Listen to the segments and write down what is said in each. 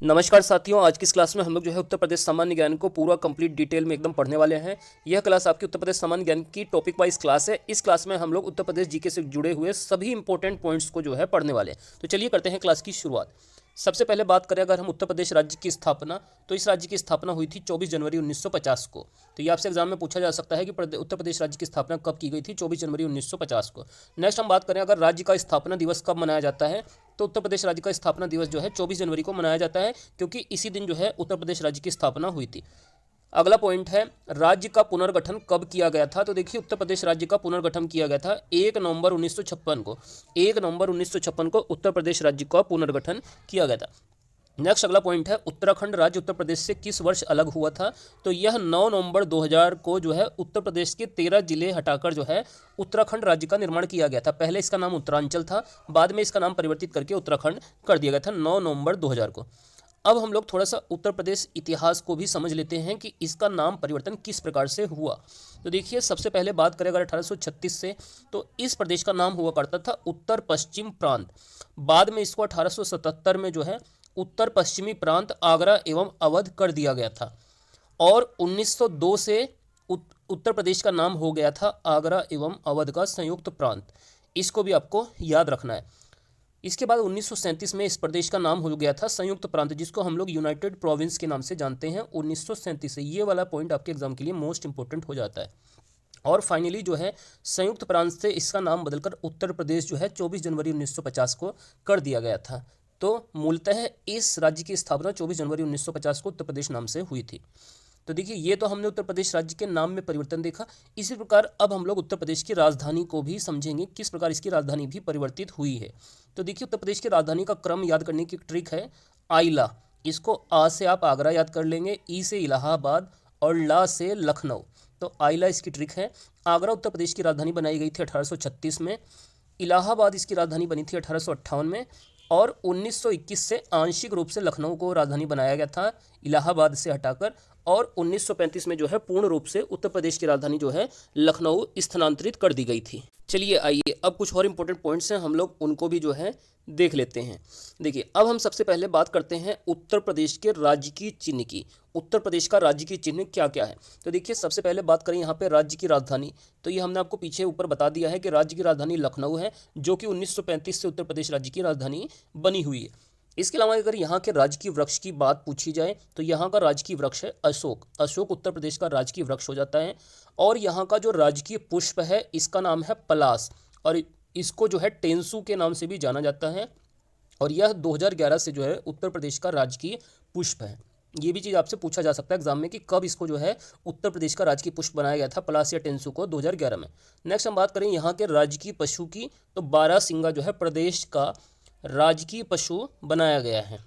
नमस्कार साथियों, आज की इस क्लास में हम लोग जो है उत्तर प्रदेश सामान्य ज्ञान को पूरा कंप्लीट डिटेल में एकदम पढ़ने वाले हैं। यह क्लास आपकी उत्तर प्रदेश सामान्य ज्ञान की टॉपिक वाइज क्लास है। इस क्लास में हम लोग उत्तर प्रदेश जीके से जुड़े हुए सभी इंपॉर्टेंट पॉइंट्स को जो है पढ़ने वाले हैं। तो चलिए करते हैं क्लास की शुरुआत। सबसे पहले बात करें अगर हम उत्तर प्रदेश राज्य की स्थापना, तो इस राज्य की स्थापना हुई थी 24 जनवरी 1950 को। तो ये आपसे एग्जाम में पूछा जा सकता है कि उत्तर प्रदेश राज्य की स्थापना कब की गई थी, 24 जनवरी 1950 को। नेक्स्ट हम बात करें अगर राज्य का स्थापना दिवस कब मनाया जाता है, तो उत्तर प्रदेश राज्य का स्थापना दिवस जो है 24 जनवरी को मनाया जाता है, क्योंकि इसी दिन जो है उत्तर प्रदेश राज्य की स्थापना हुई थी। अगला पॉइंट है राज्य का पुनर्गठन कब किया गया था। तो देखिए उत्तर प्रदेश राज्य का पुनर्गठन किया गया था 1 नवंबर 1956 को। 1 नवंबर 1956 को उत्तर प्रदेश राज्य का पुनर्गठन किया गया था। नेक्स्ट अगला पॉइंट है उत्तराखंड राज्य उत्तर प्रदेश से किस वर्ष अलग हुआ था। तो यह 9 नवंबर 2000 को जो है उत्तर प्रदेश के 13 जिले हटाकर जो है उत्तराखंड राज्य का निर्माण किया गया था। पहले इसका नाम उत्तरांचल था, बाद में इसका नाम परिवर्तित करके उत्तराखंड कर दिया गया था 9 नवंबर 2000 को। अब हम लोग थोड़ा सा उत्तर प्रदेश इतिहास को भी समझ लेते हैं कि इसका नाम परिवर्तन किस प्रकार से हुआ। तो देखिए सबसे पहले बात करें अगर 1836 से, तो इस प्रदेश का नाम हुआ करता था उत्तर पश्चिम प्रांत। बाद में इसको 1877 में जो है उत्तर पश्चिमी प्रांत आगरा एवं अवध कर दिया गया था। और 1902 से उत्तर प्रदेश का नाम हो गया था आगरा एवं अवध का संयुक्त प्रांत। इसको भी आपको याद रखना है। इसके बाद 1937 में इस प्रदेश का नाम हो गया था संयुक्त प्रांत, जिसको हम लोग यूनाइटेड प्रोविंस के नाम से जानते हैं 1937 से। ये वाला पॉइंट आपके एग्जाम के लिए मोस्ट इंपॉर्टेंट हो जाता है। और फाइनली जो है संयुक्त प्रांत से इसका नाम बदलकर उत्तर प्रदेश जो है 24 जनवरी 1950 को कर दिया गया था। तो मूलतः इस राज्य की स्थापना 24 जनवरी 1950 को उत्तर प्रदेश नाम से हुई थी। तो देखिए ये तो हमने उत्तर प्रदेश राज्य के नाम में परिवर्तन देखा। इसी प्रकार अब हम लोग उत्तर प्रदेश की राजधानी को भी समझेंगे, किस प्रकार इसकी राजधानी भी परिवर्तित हुई है। तो देखिए उत्तर प्रदेश की राजधानी का क्रम याद करने की ट्रिक है आइला। इसको आ से आप आगरा याद कर लेंगे, ई से इलाहाबाद और ला से लखनऊ। तो आइला इसकी ट्रिक है। आगरा उत्तर प्रदेश की राजधानी बनाई गई थी 1836 में। इलाहाबाद इसकी राजधानी बनी थी 1858 में। और 1921 से आंशिक रूप से लखनऊ को राजधानी बनाया गया था इलाहाबाद से हटाकर। और 1935 में जो है पूर्ण रूप से उत्तर प्रदेश की राजधानी जो है लखनऊ स्थानांतरित कर दी गई थी। चलिए आइए अब कुछ और इंपॉर्टेंट पॉइंट्स हैं, हम लोग उनको भी जो है देख लेते हैं। देखिए अब हम सबसे पहले बात करते हैं उत्तर प्रदेश के राज्य की चिन्ह की। उत्तर प्रदेश का राज्य की चिन्ह क्या क्या है। तो देखिए सबसे पहले बात करें यहाँ पे राज्य की राजधानी। तो ये हमने आपको पीछे ऊपर बता दिया है कि राज्य की राजधानी लखनऊ है, जो कि 1935 से उत्तर प्रदेश राज्य की राजधानी बनी हुई है। इसके अलावा अगर यहाँ के राजकीय वृक्ष की बात पूछी जाए, तो यहाँ का राजकीय वृक्ष है अशोक। अशोक उत्तर प्रदेश का राजकीय वृक्ष हो जाता है। और यहाँ का जो राजकीय पुष्प है इसका नाम है पलास, और इसको जो है टेंसू के नाम से भी जाना जाता है। और यह 2011 से जो है उत्तर प्रदेश का राजकीय पुष्प है। ये भी चीज़ आपसे पूछा जा सकता है एग्जाम में कि कब इसको जो है उत्तर प्रदेश का राजकीय पुष्प बनाया गया था पलास या टेंसू को, 2011 में। नेक्स्ट हम बात करें यहाँ के राजकीय पशु की, तो बारहसिंगा जो है प्रदेश का राजकीय पशु बनाया गया है।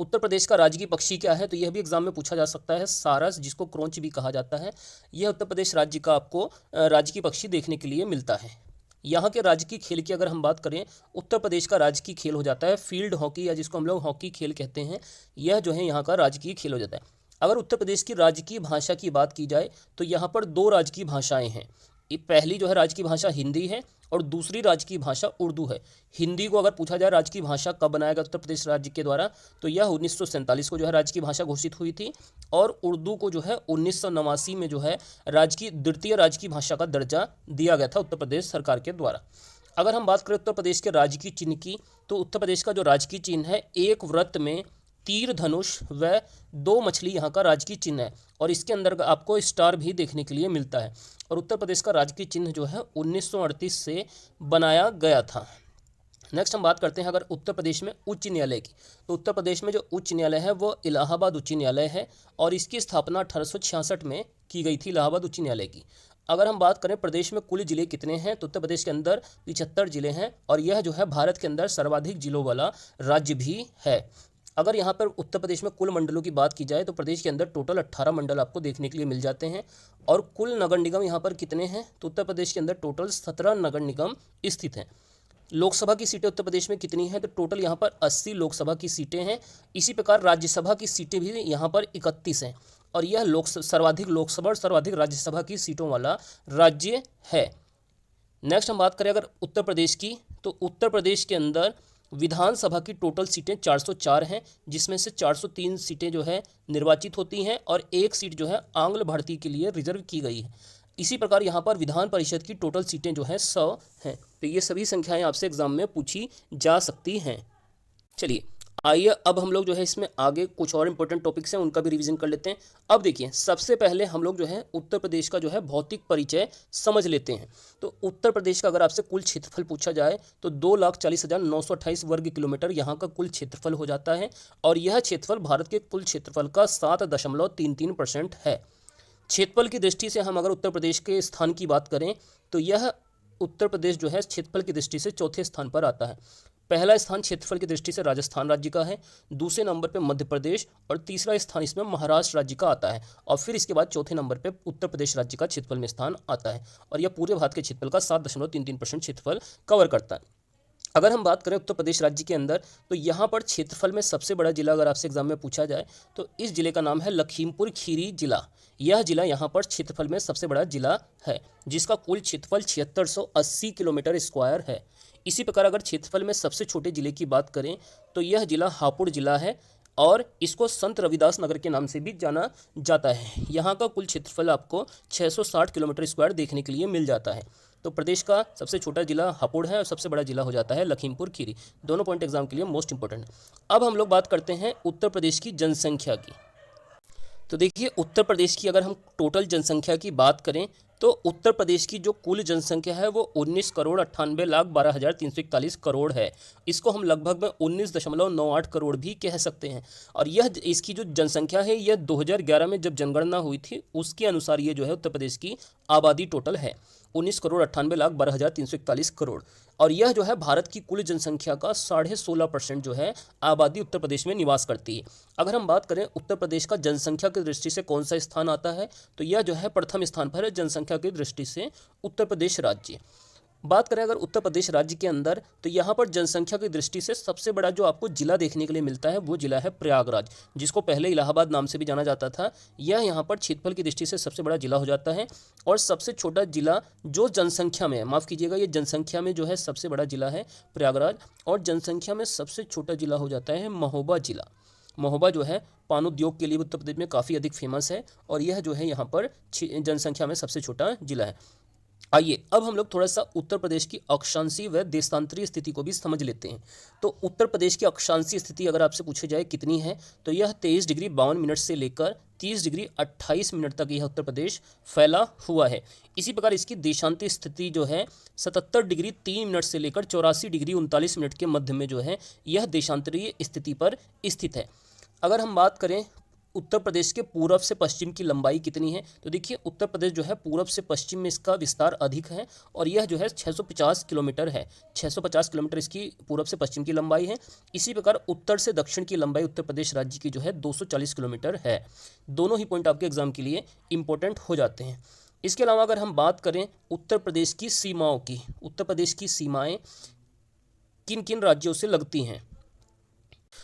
उत्तर प्रदेश का राजकीय पक्षी क्या है, तो यह भी एग्जाम में पूछा जा सकता है सारस, जिसको क्रोंच भी कहा जाता है। यह उत्तर प्रदेश राज्य का आपको राजकीय पक्षी देखने के लिए मिलता है। यहाँ के राजकीय खेल की अगर हम बात करें, उत्तर प्रदेश का राजकीय खेल हो जाता है फील्ड हॉकी, या जिसको हम लोग हॉकी खेल कहते हैं। यह जो है यहाँ का राजकीय खेल हो जाता है। अगर उत्तर प्रदेश की राजकीय भाषा की बात की जाए, तो यहाँ पर दो राजकीय भाषाएं हैं। पहली जो है राजकीय भाषा हिंदी है, और दूसरी राजकीय भाषा उर्दू है। हिंदी को अगर पूछा जाए राजकीय भाषा कब बनाया गया उत्तर प्रदेश राज्य के द्वारा, तो यह 1947 को जो है राजकीय भाषा घोषित हुई थी। और उर्दू को जो है 1989 में जो है द्वितीय राजकीय भाषा का दर्जा दिया गया था उत्तर प्रदेश सरकार के द्वारा। अगर हम बात करें उत्तर प्रदेश के राजकीय चिन्ह की, तो उत्तर प्रदेश का जो राजकीय चिन्ह है एक वृत्त में तीर धनुष व दो मछली यहाँ का राजकीय चिन्ह है। और इसके अंदर आपको स्टार भी देखने के लिए मिलता है। और उत्तर प्रदेश का राजकीय चिन्ह जो है 1938 से बनाया गया था। नेक्स्ट हम बात करते हैं अगर उत्तर प्रदेश में उच्च न्यायालय की, तो उत्तर प्रदेश में जो उच्च न्यायालय है वो इलाहाबाद उच्च न्यायालय है। और इसकी स्थापना 1866 में की गई थी इलाहाबाद उच्च न्यायालय की। अगर हम बात करें प्रदेश में कुल जिले कितने हैं, तो उत्तर प्रदेश के अंदर 75 जिले हैं। और यह जो है भारत के अंदर सर्वाधिक जिलों वाला राज्य भी है। अगर यहाँ पर उत्तर प्रदेश में कुल मंडलों की बात की जाए, तो प्रदेश के अंदर टोटल 18 मंडल आपको देखने के लिए मिल जाते हैं। और कुल नगर निगम यहाँ पर कितने हैं, तो उत्तर प्रदेश के अंदर टोटल 17 नगर निगम स्थित हैं। लोकसभा की सीटें उत्तर प्रदेश में कितनी हैं, तो टोटल यहाँ पर 80 लोकसभा की सीटें हैं। इसी प्रकार राज्यसभा की सीटें भी यहाँ पर 31 हैं। और यह सर्वाधिक लोकसभा और सर्वाधिक राज्यसभा की सीटों वाला राज्य है। नेक्स्ट हम बात करें अगर उत्तर प्रदेश की, तो उत्तर प्रदेश के अंदर विधानसभा की टोटल सीटें 404 हैं, जिसमें से 403 सीटें जो है निर्वाचित होती हैं और एक सीट जो है आंग्ल भारतीय के लिए रिजर्व की गई है। इसी प्रकार यहाँ पर विधान परिषद की टोटल सीटें जो हैं 100 हैं। तो ये सभी संख्याएं आपसे एग्जाम में पूछी जा सकती हैं। चलिए आइए अब हम लोग जो है इसमें आगे कुछ और इंपॉर्टेंट टॉपिक्स हैं उनका भी रिवीजन कर लेते हैं। अब देखिए सबसे पहले हम लोग जो है उत्तर प्रदेश का जो है भौतिक परिचय समझ लेते हैं। तो उत्तर प्रदेश का अगर आपसे कुल क्षेत्रफल पूछा जाए तो 2,40,928 वर्ग किलोमीटर यहाँ का कुल क्षेत्रफल हो जाता है और यह क्षेत्रफल भारत के कुल क्षेत्रफल का 7.33% है। क्षेत्रफल की दृष्टि से हम अगर उत्तर प्रदेश के स्थान की बात करें तो यह उत्तर प्रदेश जो है क्षेत्रफल की दृष्टि से चौथे स्थान पर आता है। पहला स्थान क्षेत्रफल की दृष्टि से राजस्थान राज्य का है, दूसरे नंबर पे मध्य प्रदेश और तीसरा स्थान इसमें महाराष्ट्र राज्य का आता है और फिर इसके बाद चौथे नंबर पे उत्तर प्रदेश राज्य का क्षेत्रफल में स्थान आता है और यह पूरे भारत के क्षेत्रफल का 7.33% क्षेत्रफल कवर करता है। अगर हम बात करें उत्तर प्रदेश राज्य के अंदर तो यहाँ पर क्षेत्रफल में सबसे बड़ा जिला अगर आपसे एग्जाम में पूछा जाए तो इस जिले का नाम है लखीमपुर खीरी जिला। यह जिला यहाँ पर क्षेत्रफल में सबसे बड़ा जिला है जिसका कुल क्षेत्रफल 7680 किलोमीटर स्क्वायर है। इसी प्रकार अगर क्षेत्रफल में सबसे छोटे जिले की बात करें तो यह जिला हापुड़ जिला है और इसको संत रविदास नगर के नाम से भी जाना जाता है। यहाँ का कुल क्षेत्रफल आपको 660 किलोमीटर स्क्वायर देखने के लिए मिल जाता है। तो प्रदेश का सबसे छोटा जिला हापुड़ है और सबसे बड़ा जिला हो जाता है लखीमपुर खीरी। दोनों पॉइंट एग्जाम के लिए मोस्ट इंपॉर्टेंट। अब हम लोग बात करते हैं उत्तर प्रदेश की जनसंख्या की। तो देखिए उत्तर प्रदेश की अगर हम टोटल जनसंख्या की बात करें तो उत्तर प्रदेश की जो कुल जनसंख्या है वो 19,98,12,341 करोड़ है। इसको हम लगभग में 19.98 करोड़ भी कह सकते हैं और यह इसकी जो जनसंख्या है यह 2011 में जब जनगणना हुई थी उसके अनुसार ये जो है उत्तर प्रदेश की आबादी टोटल है 19,98,12,341 करोड़ और यह जो है भारत की कुल जनसंख्या का 16.5% जो है आबादी उत्तर प्रदेश में निवास करती है। अगर हम बात करें उत्तर प्रदेश का जनसंख्या की दृष्टि से कौन सा स्थान आता है तो यह जो है प्रथम स्थान पर है जनसंख्या की दृष्टि से उत्तर प्रदेश राज्य। बात करें अगर उत्तर प्रदेश राज्य के अंदर तो यहाँ पर जनसंख्या की दृष्टि से सबसे बड़ा जो आपको जिला देखने के लिए मिलता है वो जिला है प्रयागराज, जिसको पहले इलाहाबाद नाम से भी जाना जाता था। यह यहाँ पर क्षेत्रफल की दृष्टि से सबसे बड़ा जिला हो जाता है और सबसे छोटा जिला जो जनसंख्या में, माफ़ कीजिएगा, ये जनसंख्या में जो है सबसे बड़ा जिला है प्रयागराज और जनसंख्या में सबसे छोटा जिला हो जाता है महोबा जिला। महोबा जो है पान उद्योग के लिए उत्तर प्रदेश में काफ़ी अधिक फेमस है और यह जो है यहाँ पर जनसंख्या में सबसे छोटा जिला है। आइए अब हम लोग थोड़ा सा उत्तर प्रदेश की अक्षांशीय व देशांतरीय स्थिति को भी समझ लेते हैं। तो उत्तर प्रदेश की अक्षांशीय स्थिति अगर आपसे पूछी जाए कितनी है तो यह 23 डिग्री 52 मिनट से लेकर 30 डिग्री 28 मिनट तक यह उत्तर प्रदेश फैला हुआ है। इसी प्रकार इसकी देशांतरीय स्थिति जो है 77 डिग्री 3 मिनट से लेकर 84 डिग्री 39 मिनट के मध्य में जो है यह देशांतरीय स्थिति पर स्थित है। अगर हम बात करें उत्तर प्रदेश के पूर्व से पश्चिम की लंबाई कितनी है तो देखिए उत्तर प्रदेश जो है पूर्व से पश्चिम में इसका विस्तार अधिक है और यह जो है 650 किलोमीटर है। 650 किलोमीटर इसकी पूर्व से पश्चिम की लंबाई है। इसी प्रकार उत्तर से दक्षिण की लंबाई उत्तर प्रदेश राज्य की जो है 240 किलोमीटर है। दोनों ही पॉइंट आपके एग्जाम के लिए इंपॉर्टेंट हो जाते हैं। इसके अलावा अगर हम बात करें उत्तर प्रदेश की सीमाओं की, उत्तर प्रदेश की सीमाएँ किन किन राज्यों से लगती हैं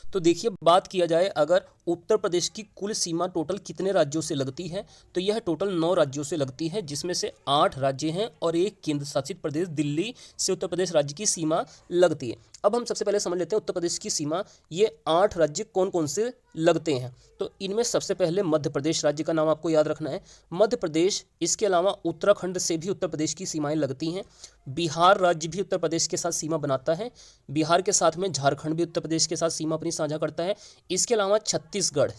तो देखिए बात किया जाए अगर उत्तर प्रदेश की कुल सीमा टोटल कितने राज्यों से लगती है तो यह टोटल 9 राज्यों से लगती है, जिसमें से 8 राज्य हैं और एक केंद्र शासित प्रदेश दिल्ली से उत्तर प्रदेश राज्य की सीमा लगती है। अब हम सबसे पहले समझ लेते हैं उत्तर प्रदेश की सीमा, ये 8 राज्य कौन कौन से लगते हैं। तो इनमें सबसे पहले मध्य प्रदेश राज्य का नाम आपको याद रखना है, मध्य प्रदेश। इसके अलावा उत्तराखंड से भी उत्तर प्रदेश की सीमाएं लगती हैं। बिहार राज्य भी उत्तर प्रदेश के साथ सीमा बनाता है। बिहार के साथ में झारखंड भी उत्तर प्रदेश के साथ सीमा अपनी साझा करता है। इसके अलावा छत्तीसगढ़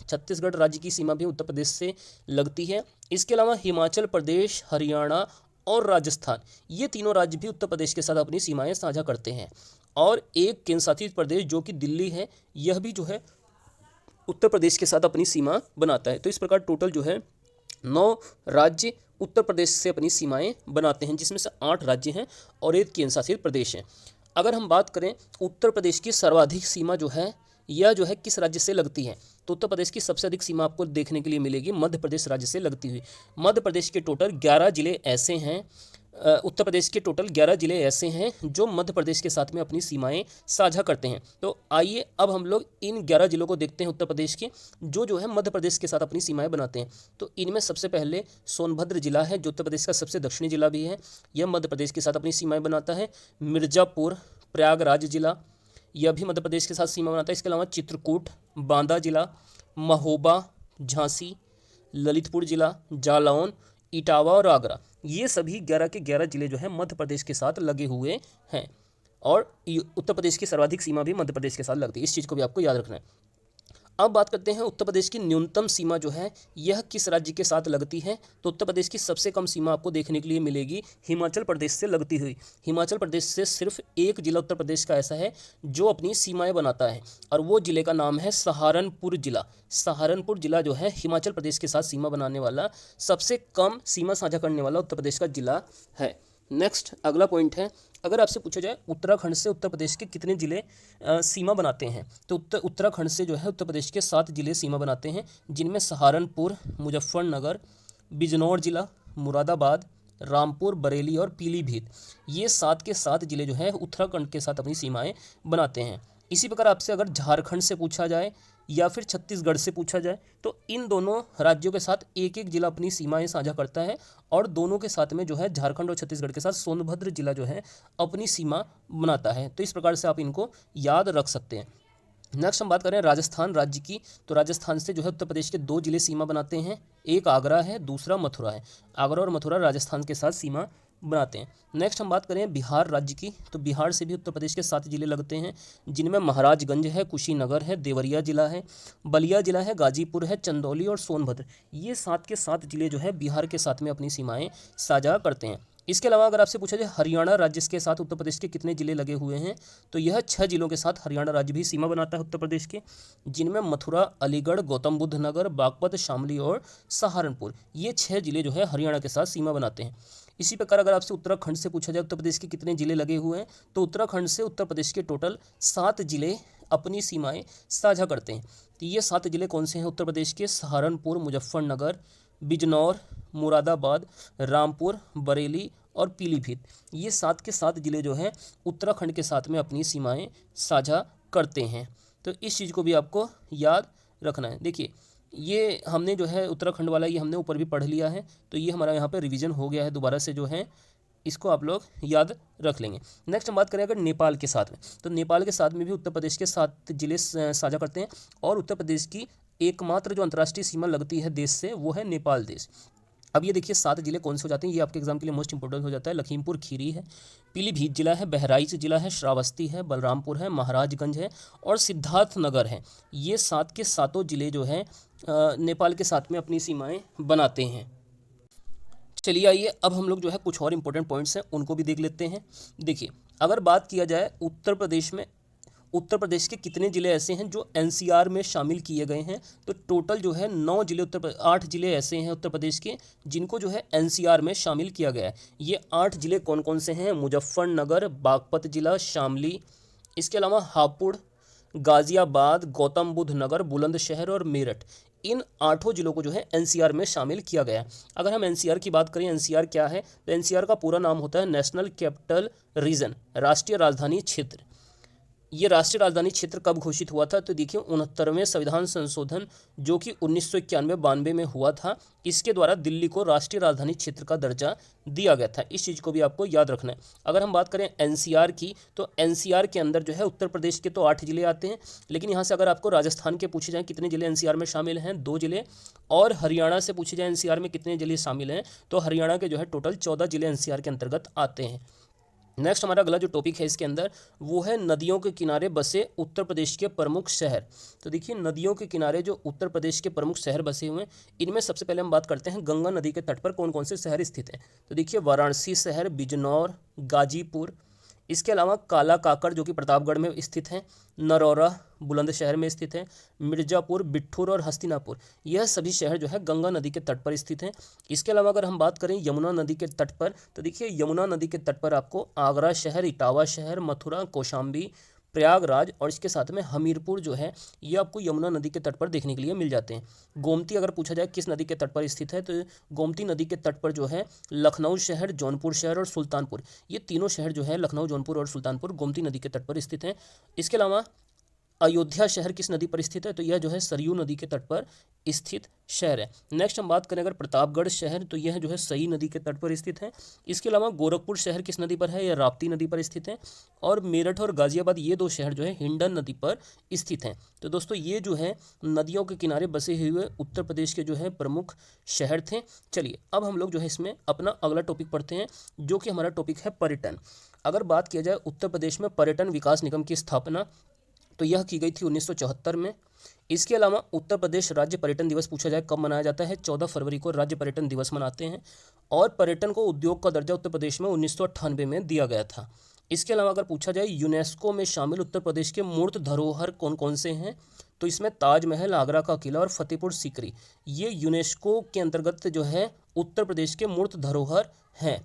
राज्य की सीमा भी उत्तर प्रदेश से लगती है। इसके अलावा हिमाचल प्रदेश, हरियाणा और राजस्थान, ये तीनों राज्य भी उत्तर प्रदेश के साथ अपनी सीमाएं साझा करते हैं। और एक केंद्र शासित प्रदेश जो कि दिल्ली है, यह भी जो है उत्तर प्रदेश के साथ अपनी सीमा बनाता है। तो इस प्रकार टोटल जो है 9 राज्य उत्तर प्रदेश से अपनी सीमाएं बनाते हैं, जिसमें से 8 राज्य हैं और एक केंद्र शासित प्रदेश है। अगर हम बात करें उत्तर प्रदेश की सर्वाधिक सीमा जो है यह जो है किस राज्य से लगती है तो उत्तर प्रदेश की सबसे अधिक सीमा आपको देखने के लिए मिलेगी मध्य प्रदेश राज्य से लगती हुई। मध्य प्रदेश के टोटल 11 जिले ऐसे हैं, उत्तर प्रदेश के टोटल 11 जिले ऐसे हैं जो मध्य प्रदेश के साथ में अपनी सीमाएं साझा करते हैं। तो आइए अब हम लोग इन 11 जिलों को देखते हैं उत्तर प्रदेश के जो है मध्य प्रदेश के साथ अपनी सीमाएं बनाते हैं। तो इनमें सबसे पहले सोनभद्र जिला है जो उत्तर प्रदेश का सबसे दक्षिणी जिला भी है, यह मध्य प्रदेश के साथ अपनी सीमाएं बनाता है। मिर्ज़ापुर, प्रयागराज जिला, यह भी मध्य प्रदेश के साथ सीमा बनाता है। इसके अलावा चित्रकूट, बांदा जिला, महोबा, झांसी, ललितपुर जिला, जालौन, इटावा और आगरा, ये सभी 11 के 11 जिले जो हैं मध्य प्रदेश के साथ लगे हुए हैं। और उत्तर प्रदेश की सर्वाधिक सीमा भी मध्य प्रदेश के साथ लगती है, इस चीज़ को भी आपको याद रखना है। अब बात करते हैं उत्तर प्रदेश की न्यूनतम सीमा जो है यह किस राज्य के साथ लगती है। तो उत्तर प्रदेश की सबसे कम सीमा आपको देखने के लिए मिलेगी हिमाचल प्रदेश से लगती हुई। हिमाचल प्रदेश से सिर्फ एक जिला उत्तर प्रदेश का ऐसा है जो अपनी सीमाएं बनाता है, और वो जिले का नाम है सहारनपुर जिला। सहारनपुर जिला जो है हिमाचल प्रदेश के साथ सीमा बनाने वाला सबसे कम सीमा साझा करने वाला उत्तर प्रदेश का जिला है। नेक्स्ट अगला पॉइंट है, अगर आपसे पूछा जाए उत्तराखंड से उत्तर प्रदेश के कितने ज़िले सीमा बनाते हैं, तो उत्तराखंड से जो है उत्तर प्रदेश के 7 ज़िले सीमा बनाते हैं, जिनमें सहारनपुर, मुजफ्फरनगर, बिजनौर जिला, मुरादाबाद, रामपुर, बरेली और पीलीभीत, ये 7 के 7 ज़िले जो है उत्तराखंड के साथ अपनी सीमाएं बनाते हैं। इसी प्रकार आपसे अगर झारखंड से पूछा जाए या फिर छत्तीसगढ़ से पूछा जाए, तो इन दोनों राज्यों के साथ एक एक जिला अपनी सीमाएं साझा करता है, और दोनों के साथ में जो है झारखंड और छत्तीसगढ़ के साथ सोनभद्र जिला जो है अपनी सीमा बनाता है। तो इस प्रकार से आप इनको याद रख सकते हैं। नेक्स्ट हम बात करें राजस्थान राज्य की, तो राजस्थान से जो है उत्तर प्रदेश के 2 जिले सीमा बनाते हैं, एक आगरा है, दूसरा मथुरा है। आगरा और मथुरा राजस्थान के साथ सीमा बनाते हैं। नेक्स्ट हम बात करें बिहार राज्य की, तो बिहार से भी उत्तर प्रदेश के 7 जिले लगते हैं, जिनमें महाराजगंज है, कुशीनगर है, देवरिया जिला है, बलिया जिला है, गाजीपुर है, चंदौली और सोनभद्र, ये 7 के 7 जिले जो है बिहार के साथ में अपनी सीमाएं साझा करते हैं। इसके अलावा अगर आपसे पूछा जाए हरियाणा राज्य के साथ उत्तर प्रदेश के कितने जिले लगे हुए हैं, तो यह 6 जिलों के साथ हरियाणा राज्य भी सीमा बनाता है उत्तर प्रदेश के, जिनमें मथुरा, अलीगढ़, गौतम बुद्ध नगर, बागपत, शामली और सहारनपुर, ये 6 जिले जो है हरियाणा के साथ सीमा बनाते हैं। इसी प्रकार अगर आपसे उत्तराखंड से पूछा जाए उत्तर प्रदेश के कितने जिले लगे हुए हैं, तो उत्तराखंड से उत्तर प्रदेश के टोटल 7 जिले अपनी सीमाएं साझा करते हैं। तो ये 7 जिले कौन से हैं उत्तर प्रदेश के? सहारनपुर, मुजफ्फरनगर, बिजनौर, मुरादाबाद, रामपुर, बरेली और पीलीभीत, ये 7 के 7 जिले जो हैं उत्तराखंड के साथ में अपनी सीमाएं साझा करते हैं। तो इस चीज़ को भी आपको याद रखना है। देखिए ये हमने जो है उत्तराखंड वाला ये हमने ऊपर भी पढ़ लिया है, तो ये हमारा यहाँ पे रिवीजन हो गया है दोबारा से जो है, इसको आप लोग याद रख लेंगे। नेक्स्ट हम बात करें अगर नेपाल के साथ में, तो नेपाल के साथ में भी उत्तर प्रदेश के 7 जिले साझा करते हैं, और उत्तर प्रदेश की एकमात्र जो अंतर्राष्ट्रीय सीमा लगती है देश से वो है नेपाल देश। अब ये देखिए 7 जिले कौन से हो जाते हैं, ये आपके एग्जाम के लिए मोस्ट इंपॉर्टेंट हो जाता है। लखीमपुर खीरी है, पीलीभीत जिला है, बहराइच जिला है, श्रावस्ती है, बलरामपुर है, महाराजगंज है और सिद्धार्थनगर है। ये 7 के 7 जिले जो हैं नेपाल के साथ में अपनी सीमाएं बनाते हैं। चलिए आइए अब हम लोग जो है कुछ और इंपॉर्टेंट पॉइंट्स हैं उनको भी देख लेते हैं। देखिए अगर बात किया जाए उत्तर प्रदेश में, उत्तर प्रदेश के कितने ज़िले ऐसे हैं जो एनसीआर में शामिल किए गए हैं, तो टोटल जो है 9 जिले 8 जिले ऐसे हैं उत्तर प्रदेश के जिनको जो है एनसीआर में शामिल किया गया है। ये 8 जिले कौन कौन से हैं? मुजफ्फरनगर, बागपत जिला, शामली, इसके अलावा हापुड़, गाज़ियाबाद, गौतम बुद्ध नगर, बुलंदशहर और मेरठ, इन 8 जिलों को जो है एनसीआर में शामिल किया गया है। अगर हम एनसीआर की बात करें, एनसीआर क्या है, तो एनसीआर का पूरा नाम होता है नेशनल कैपिटल रीजन, राष्ट्रीय राजधानी क्षेत्र। ये राष्ट्रीय राजधानी क्षेत्र कब घोषित हुआ था? तो देखिए 69वें संविधान संशोधन जो कि 1991-92 में हुआ था, इसके द्वारा दिल्ली को राष्ट्रीय राजधानी क्षेत्र का दर्जा दिया गया था। इस चीज़ को भी आपको याद रखना है। अगर हम बात करें एनसीआर की, तो एनसीआर के अंदर जो है उत्तर प्रदेश के तो 8 जिले आते हैं, लेकिन यहाँ से अगर आपको राजस्थान के पूछे जाएँ कितने जिले एनसीआर में शामिल हैं, 2 जिले, और हरियाणा से पूछे जाए एनसीआर में कितने जिले शामिल हैं, तो हरियाणा के जो है टोटल 14 जिले एनसीआर के अंतर्गत आते हैं। नेक्स्ट हमारा अगला जो टॉपिक है इसके अंदर वो है नदियों के किनारे बसे उत्तर प्रदेश के प्रमुख शहर। तो देखिए नदियों के किनारे जो उत्तर प्रदेश के प्रमुख शहर बसे हुए हैं, इनमें सबसे पहले हम बात करते हैं गंगा नदी के तट पर कौन कौन से शहर स्थित हैं। तो देखिए वाराणसी शहर, बिजनौर, गाजीपुर, इसके अलावा काला काकड़ जो कि प्रतापगढ़ में स्थित है, नरौरा बुलंदशहर में स्थित है, मिर्ज़ापुर, बिट्ठूर और हस्तिनापुर, यह सभी शहर जो है गंगा नदी के तट पर स्थित हैं। इसके अलावा अगर हम बात करें यमुना नदी के तट पर, तो देखिए यमुना नदी के तट पर आपको आगरा शहर, इटावा शहर, मथुरा, कौशाम्बी, प्रयागराज और इसके साथ में हमीरपुर जो है ये आपको यमुना नदी के तट पर देखने के लिए मिल जाते हैं। गोमती अगर पूछा जाए किस नदी के तट पर स्थित है, तो गोमती नदी के तट पर जो है लखनऊ शहर, जौनपुर शहर और सुल्तानपुर, ये तीनों शहर जो है लखनऊ, जौनपुर और सुल्तानपुर गोमती नदी के तट पर स्थित हैं। इसके अलावा अयोध्या शहर किस नदी पर स्थित है? तो यह जो है सरयू नदी के तट पर स्थित शहर है। नेक्स्ट हम बात करें अगर प्रतापगढ़ शहर, तो यह जो है सई नदी के तट पर स्थित है। इसके अलावा गोरखपुर शहर किस नदी पर है? यह राप्ती नदी पर स्थित है। और मेरठ और गाजियाबाद ये 2 शहर जो है हिंडन नदी पर स्थित हैं। तो दोस्तों ये जो है नदियों के किनारे बसे हुए उत्तर प्रदेश के जो है प्रमुख शहर थे। चलिए अब हम लोग जो है इसमें अपना अगला टॉपिक पढ़ते हैं, जो कि हमारा टॉपिक है पर्यटन। अगर बात किया जाए उत्तर प्रदेश में पर्यटन विकास निगम की स्थापना, तो यह की गई थी 1974 में। इसके अलावा उत्तर प्रदेश राज्य पर्यटन दिवस पूछा जाए कब मनाया जाता है? 14 फरवरी को राज्य पर्यटन दिवस मनाते हैं। और पर्यटन को उद्योग का दर्जा उत्तर प्रदेश में 1998 में दिया गया था। इसके अलावा अगर पूछा जाए यूनेस्को में शामिल उत्तर प्रदेश के मूर्त धरोहर कौन कौन से हैं, तो इसमें ताजमहल, आगरा का किला और फतेहपुर सीकरी ये यूनेस्को के अंतर्गत जो है उत्तर प्रदेश के मूर्त धरोहर हैं।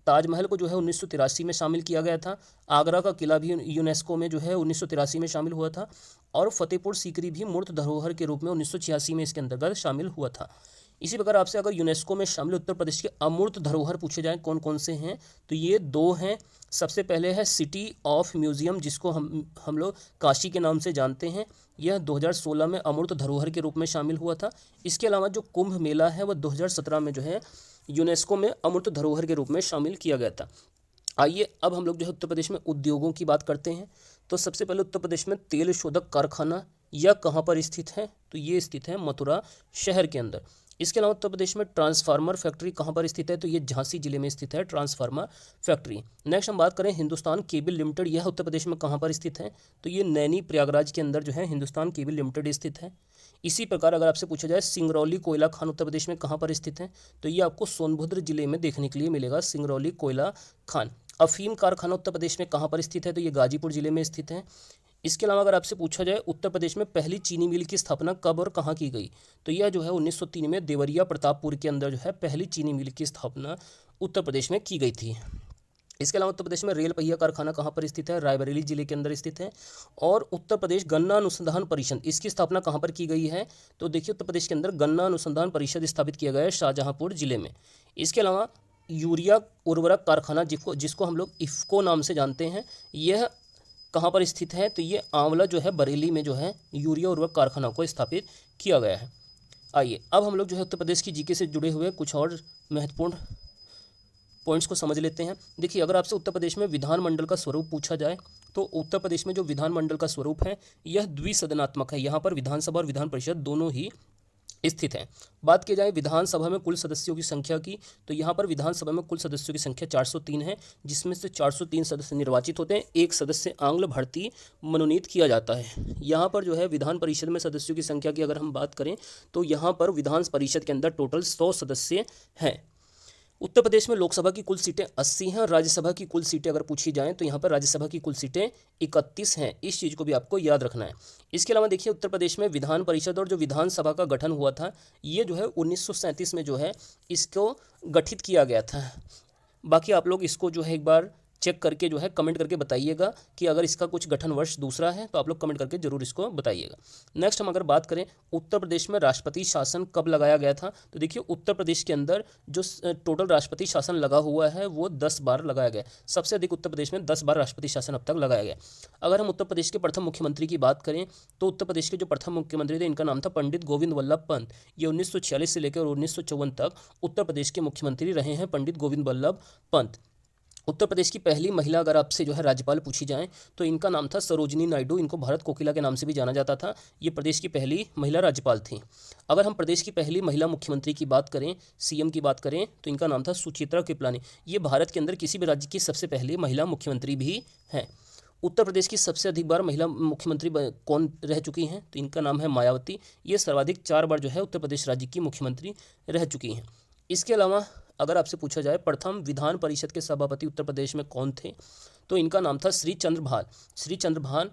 ताजमहल को जो है 1983 में शामिल किया गया था। आगरा का किला भी यूनेस्को में जो है 1983 में शामिल हुआ था। और फतेहपुर सीकरी भी मूर्त धरोहर के रूप में 1986 में इसके अंतर्गत शामिल हुआ था। इसी प्रकार आपसे अगर यूनेस्को में शामिल उत्तर प्रदेश के अमूर्त धरोहर पूछे जाएं कौन कौन से हैं, तो ये 2 हैं। सबसे पहले है सिटी ऑफ म्यूजियम, जिसको हम लोग काशी के नाम से जानते हैं। यह 2016 में अमूर्त धरोहर के रूप में शामिल हुआ था। इसके अलावा जो कुंभ मेला है वह 2017 में जो है यूनेस्को में अमूर्त धरोहर के रूप में शामिल किया गया था। आइए अब हम लोग जो है उत्तर प्रदेश में उद्योगों की बात करते हैं। तो सबसे पहले उत्तर प्रदेश में तेल शोधक कारखाना यह कहाँ पर स्थित है? तो ये स्थित है मथुरा शहर के अंदर। इसके अलावा उत्तर प्रदेश में ट्रांसफार्मर फैक्ट्री कहाँ पर स्थित है? तो ये झांसी जिले में स्थित है ट्रांसफार्मर फैक्ट्री। नेक्स्ट हम बात करें हिंदुस्तान केबल लिमिटेड, यह उत्तर प्रदेश में कहाँ पर स्थित है? तो ये नैनी प्रयागराज के अंदर जो है हिंदुस्तान केबल लिमिटेड स्थित है। इसी प्रकार अगर आपसे पूछा जाए सिंगरौली कोयला खान उत्तर प्रदेश में कहाँ पर स्थित है? तो ये आपको सोनभद्र जिले में देखने के लिए मिलेगा, सिंगरौली कोयला खान। अफीम कारखाना उत्तर प्रदेश में कहाँ पर स्थित है? तो ये गाजीपुर जिले में स्थित है। इसके अलावा अगर आपसे पूछा जाए उत्तर प्रदेश में पहली चीनी मिल की स्थापना कब और कहाँ की गई, तो यह जो है 1903 में देवरिया प्रतापपुर के अंदर जो है पहली चीनी मिल की स्थापना उत्तर प्रदेश में की गई थी। इसके अलावा उत्तर प्रदेश में रेल पहिया कारखाना कहाँ पर स्थित है? रायबरेली जिले के अंदर स्थित है। और उत्तर प्रदेश गन्ना अनुसंधान परिषद, इसकी स्थापना कहाँ पर की गई है? तो देखिए उत्तर प्रदेश के अंदर गन्ना अनुसंधान परिषद स्थापित किया गया है शाहजहांपुर जिले में। इसके अलावा यूरिया उर्वरक कारखाना जिसको हम लोग इफ्को नाम से जानते हैं, यह कहाँ पर स्थित है? तो ये आंवला जो है बरेली में जो है यूरिया उर्वरक कारखाना को स्थापित किया गया है। आइए अब हम लोग जो है उत्तर प्रदेश की जीके से जुड़े हुए कुछ और महत्वपूर्ण पॉइंट्स को समझ लेते हैं। देखिए अगर आपसे उत्तर प्रदेश में विधानमंडल का स्वरूप पूछा जाए, तो उत्तर प्रदेश में जो विधानमंडल का स्वरूप है यह द्विसदनात्मक है। यहाँ पर विधानसभा और विधान परिषद दोनों ही स्थित है। बात की जाए विधानसभा में कुल सदस्यों की संख्या की, तो यहाँ पर विधानसभा में कुल सदस्यों की संख्या 403 है, जिसमें से 403 सदस्य निर्वाचित होते हैं, एक सदस्य आंग्ल भारतीय मनोनीत किया जाता है। यहाँ पर जो है विधान परिषद में सदस्यों की संख्या की अगर हम बात करें, तो यहाँ पर विधान परिषद के अंदर टोटल 100 सदस्य हैं। उत्तर प्रदेश में लोकसभा की कुल सीटें 80 हैं और राज्यसभा की कुल सीटें अगर पूछी जाएं तो यहाँ पर राज्यसभा की कुल सीटें 31 हैं। इस चीज़ को भी आपको याद रखना है। इसके अलावा देखिए उत्तर प्रदेश में विधान परिषद और जो विधानसभा का गठन हुआ था, ये जो है 1937 में जो है इसको गठित किया गया था। बाकी आप लोग इसको जो है एक बार चेक करके जो है कमेंट करके बताइएगा कि अगर इसका कुछ गठन वर्ष दूसरा है तो आप लोग कमेंट करके जरूर इसको बताइएगा। नेक्स्ट हम अगर बात करें उत्तर प्रदेश में राष्ट्रपति शासन कब लगाया गया था, तो देखिए उत्तर प्रदेश के अंदर जो टोटल राष्ट्रपति शासन लगा हुआ है वो 10 बार लगाया गया। सबसे अधिक उत्तर प्रदेश में 10 बार राष्ट्रपति शासन अब तक लगाया गया। अगर हम उत्तर प्रदेश के प्रथम मुख्यमंत्री की बात करें, तो उत्तर प्रदेश के जो प्रथम मुख्यमंत्री थे इनका नाम था पंडित गोविंद वल्लभ पंत। ये 1946 से लेकर 1954 तक उत्तर प्रदेश के मुख्यमंत्री रहे हैं पंडित गोविंद वल्लभ पंत। उत्तर प्रदेश की पहली महिला अगर आपसे जो है राज्यपाल पूछी जाए, तो इनका नाम था सरोजिनी नायडू। इनको भारत कोकिला के नाम से भी जाना जाता था। ये प्रदेश की पहली महिला राज्यपाल थी। अगर हम प्रदेश की पहली महिला मुख्यमंत्री की बात करें, सीएम की बात करें, तो इनका नाम था सुचित्रा कृपलानी। ये भारत के अंदर किसी भी राज्य की सबसे पहली महिला मुख्यमंत्री भी हैं। उत्तर प्रदेश की सबसे अधिक बार महिला मुख्यमंत्री कौन रह चुकी हैं, तो इनका नाम है मायावती। ये सर्वाधिक 4 बार जो है उत्तर प्रदेश राज्य की मुख्यमंत्री रह चुकी हैं। इसके अलावा अगर आपसे पूछा जाए प्रथम विधान परिषद के सभापति उत्तर प्रदेश में कौन थे, तो इनका नाम था श्री चंद्र भान। श्री चंद्र भान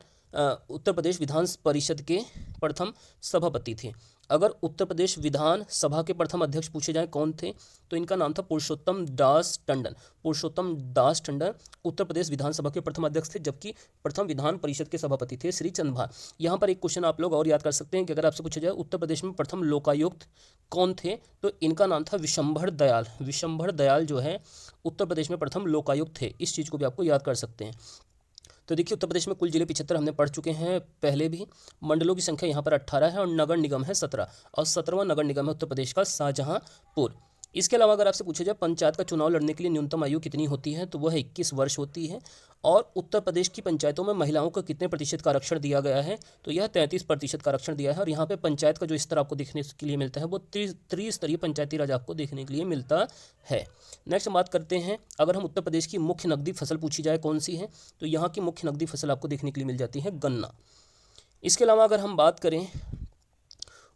उत्तर प्रदेश विधान परिषद के प्रथम सभापति थे। अगर उत्तर प्रदेश विधान सभा के प्रथम अध्यक्ष पूछे जाएं कौन थे, तो इनका नाम था पुरुषोत्तम दास टंडन। पुरुषोत्तम दास टंडन उत्तर प्रदेश विधानसभा के प्रथम अध्यक्ष थे, जबकि प्रथम विधान परिषद के सभापति थे श्री चंद्र भान। यहाँ पर एक क्वेश्चन आप लोग और याद कर सकते हैं कि अगर आपसे पूछा जाए उत्तर प्रदेश में प्रथम लोकायुक्त कौन थे, तो इनका नाम था विशंभर दयाल। विशंभर दयाल जो है उत्तर प्रदेश में प्रथम लोकायुक्त थे। इस चीज़ को भी आपको याद कर सकते हैं। तो देखिए उत्तर प्रदेश में कुल जिले 75 हमने पढ़ चुके हैं पहले भी। मंडलों की संख्या यहाँ पर 18 है और नगर निगम है 17 और 17वां नगर निगम है उत्तर प्रदेश का शाहजहांपुर। इसके अलावा अगर आपसे पूछा जाए पंचायत का चुनाव लड़ने के लिए न्यूनतम आयु कितनी होती है तो वह 21 वर्ष होती है। और उत्तर प्रदेश की पंचायतों में महिलाओं को कितने प्रतिशत का आरक्षण दिया गया है तो यह 33% का आरक्षण दिया है। और यहाँ पे पंचायत का जो स्तर आपको देखने के लिए मिलता है वो त्रिस्तरीय पंचायती राज आपको देखने के लिए मिलता है। नेक्स्ट बात करते हैं, अगर हम उत्तर प्रदेश की मुख्य नकदी फसल पूछी जाए कौन सी है तो यहाँ की मुख्य नकदी फसल आपको देखने के लिए मिल जाती है गन्ना। इसके अलावा अगर हम बात करें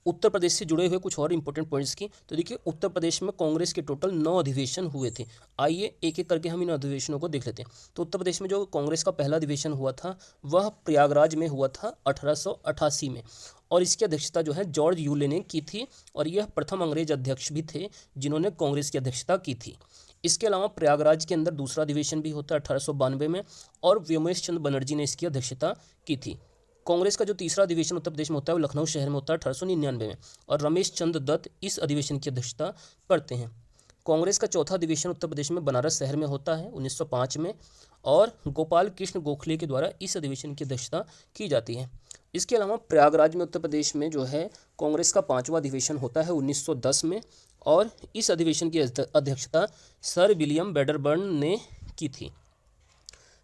उत्तर प्रदेश से जुड़े हुए कुछ और इंपॉर्टेंट पॉइंट्स की तो देखिए उत्तर प्रदेश में कांग्रेस के टोटल 9 अधिवेशन हुए थे। आइए एक एक करके हम इन अधिवेशनों को देख लेते हैं। तो उत्तर प्रदेश में जो कांग्रेस का पहला अधिवेशन हुआ था वह प्रयागराज में हुआ था 1888 में और इसकी अध्यक्षता जो है जॉर्ज यूले ने की थी और यह प्रथम अंग्रेज अध्यक्ष भी थे जिन्होंने कांग्रेस की अध्यक्षता की थी। इसके अलावा प्रयागराज के अंदर दूसरा अधिवेशन भी होता है 1892 में और व्योमेश चंद्र बनर्जी ने इसकी अध्यक्षता की थी। कांग्रेस का जो तीसरा अधिवेशन उत्तर प्रदेश में होता है वो लखनऊ शहर में होता है 1899 में और रमेश चंद्र दत्त इस अधिवेशन की अध्यक्षता करते हैं। कांग्रेस का चौथा अधिवेशन उत्तर प्रदेश में बनारस शहर में होता है 1905 में और गोपाल कृष्ण गोखले के द्वारा इस अधिवेशन की अध्यक्षता की जाती है। इसके अलावा प्रयागराज में उत्तर प्रदेश में जो है कांग्रेस का 5वां अधिवेशन होता है 1910 में और इस अधिवेशन की अध्यक्षता सर विलियम वेडरबर्न ने की थी।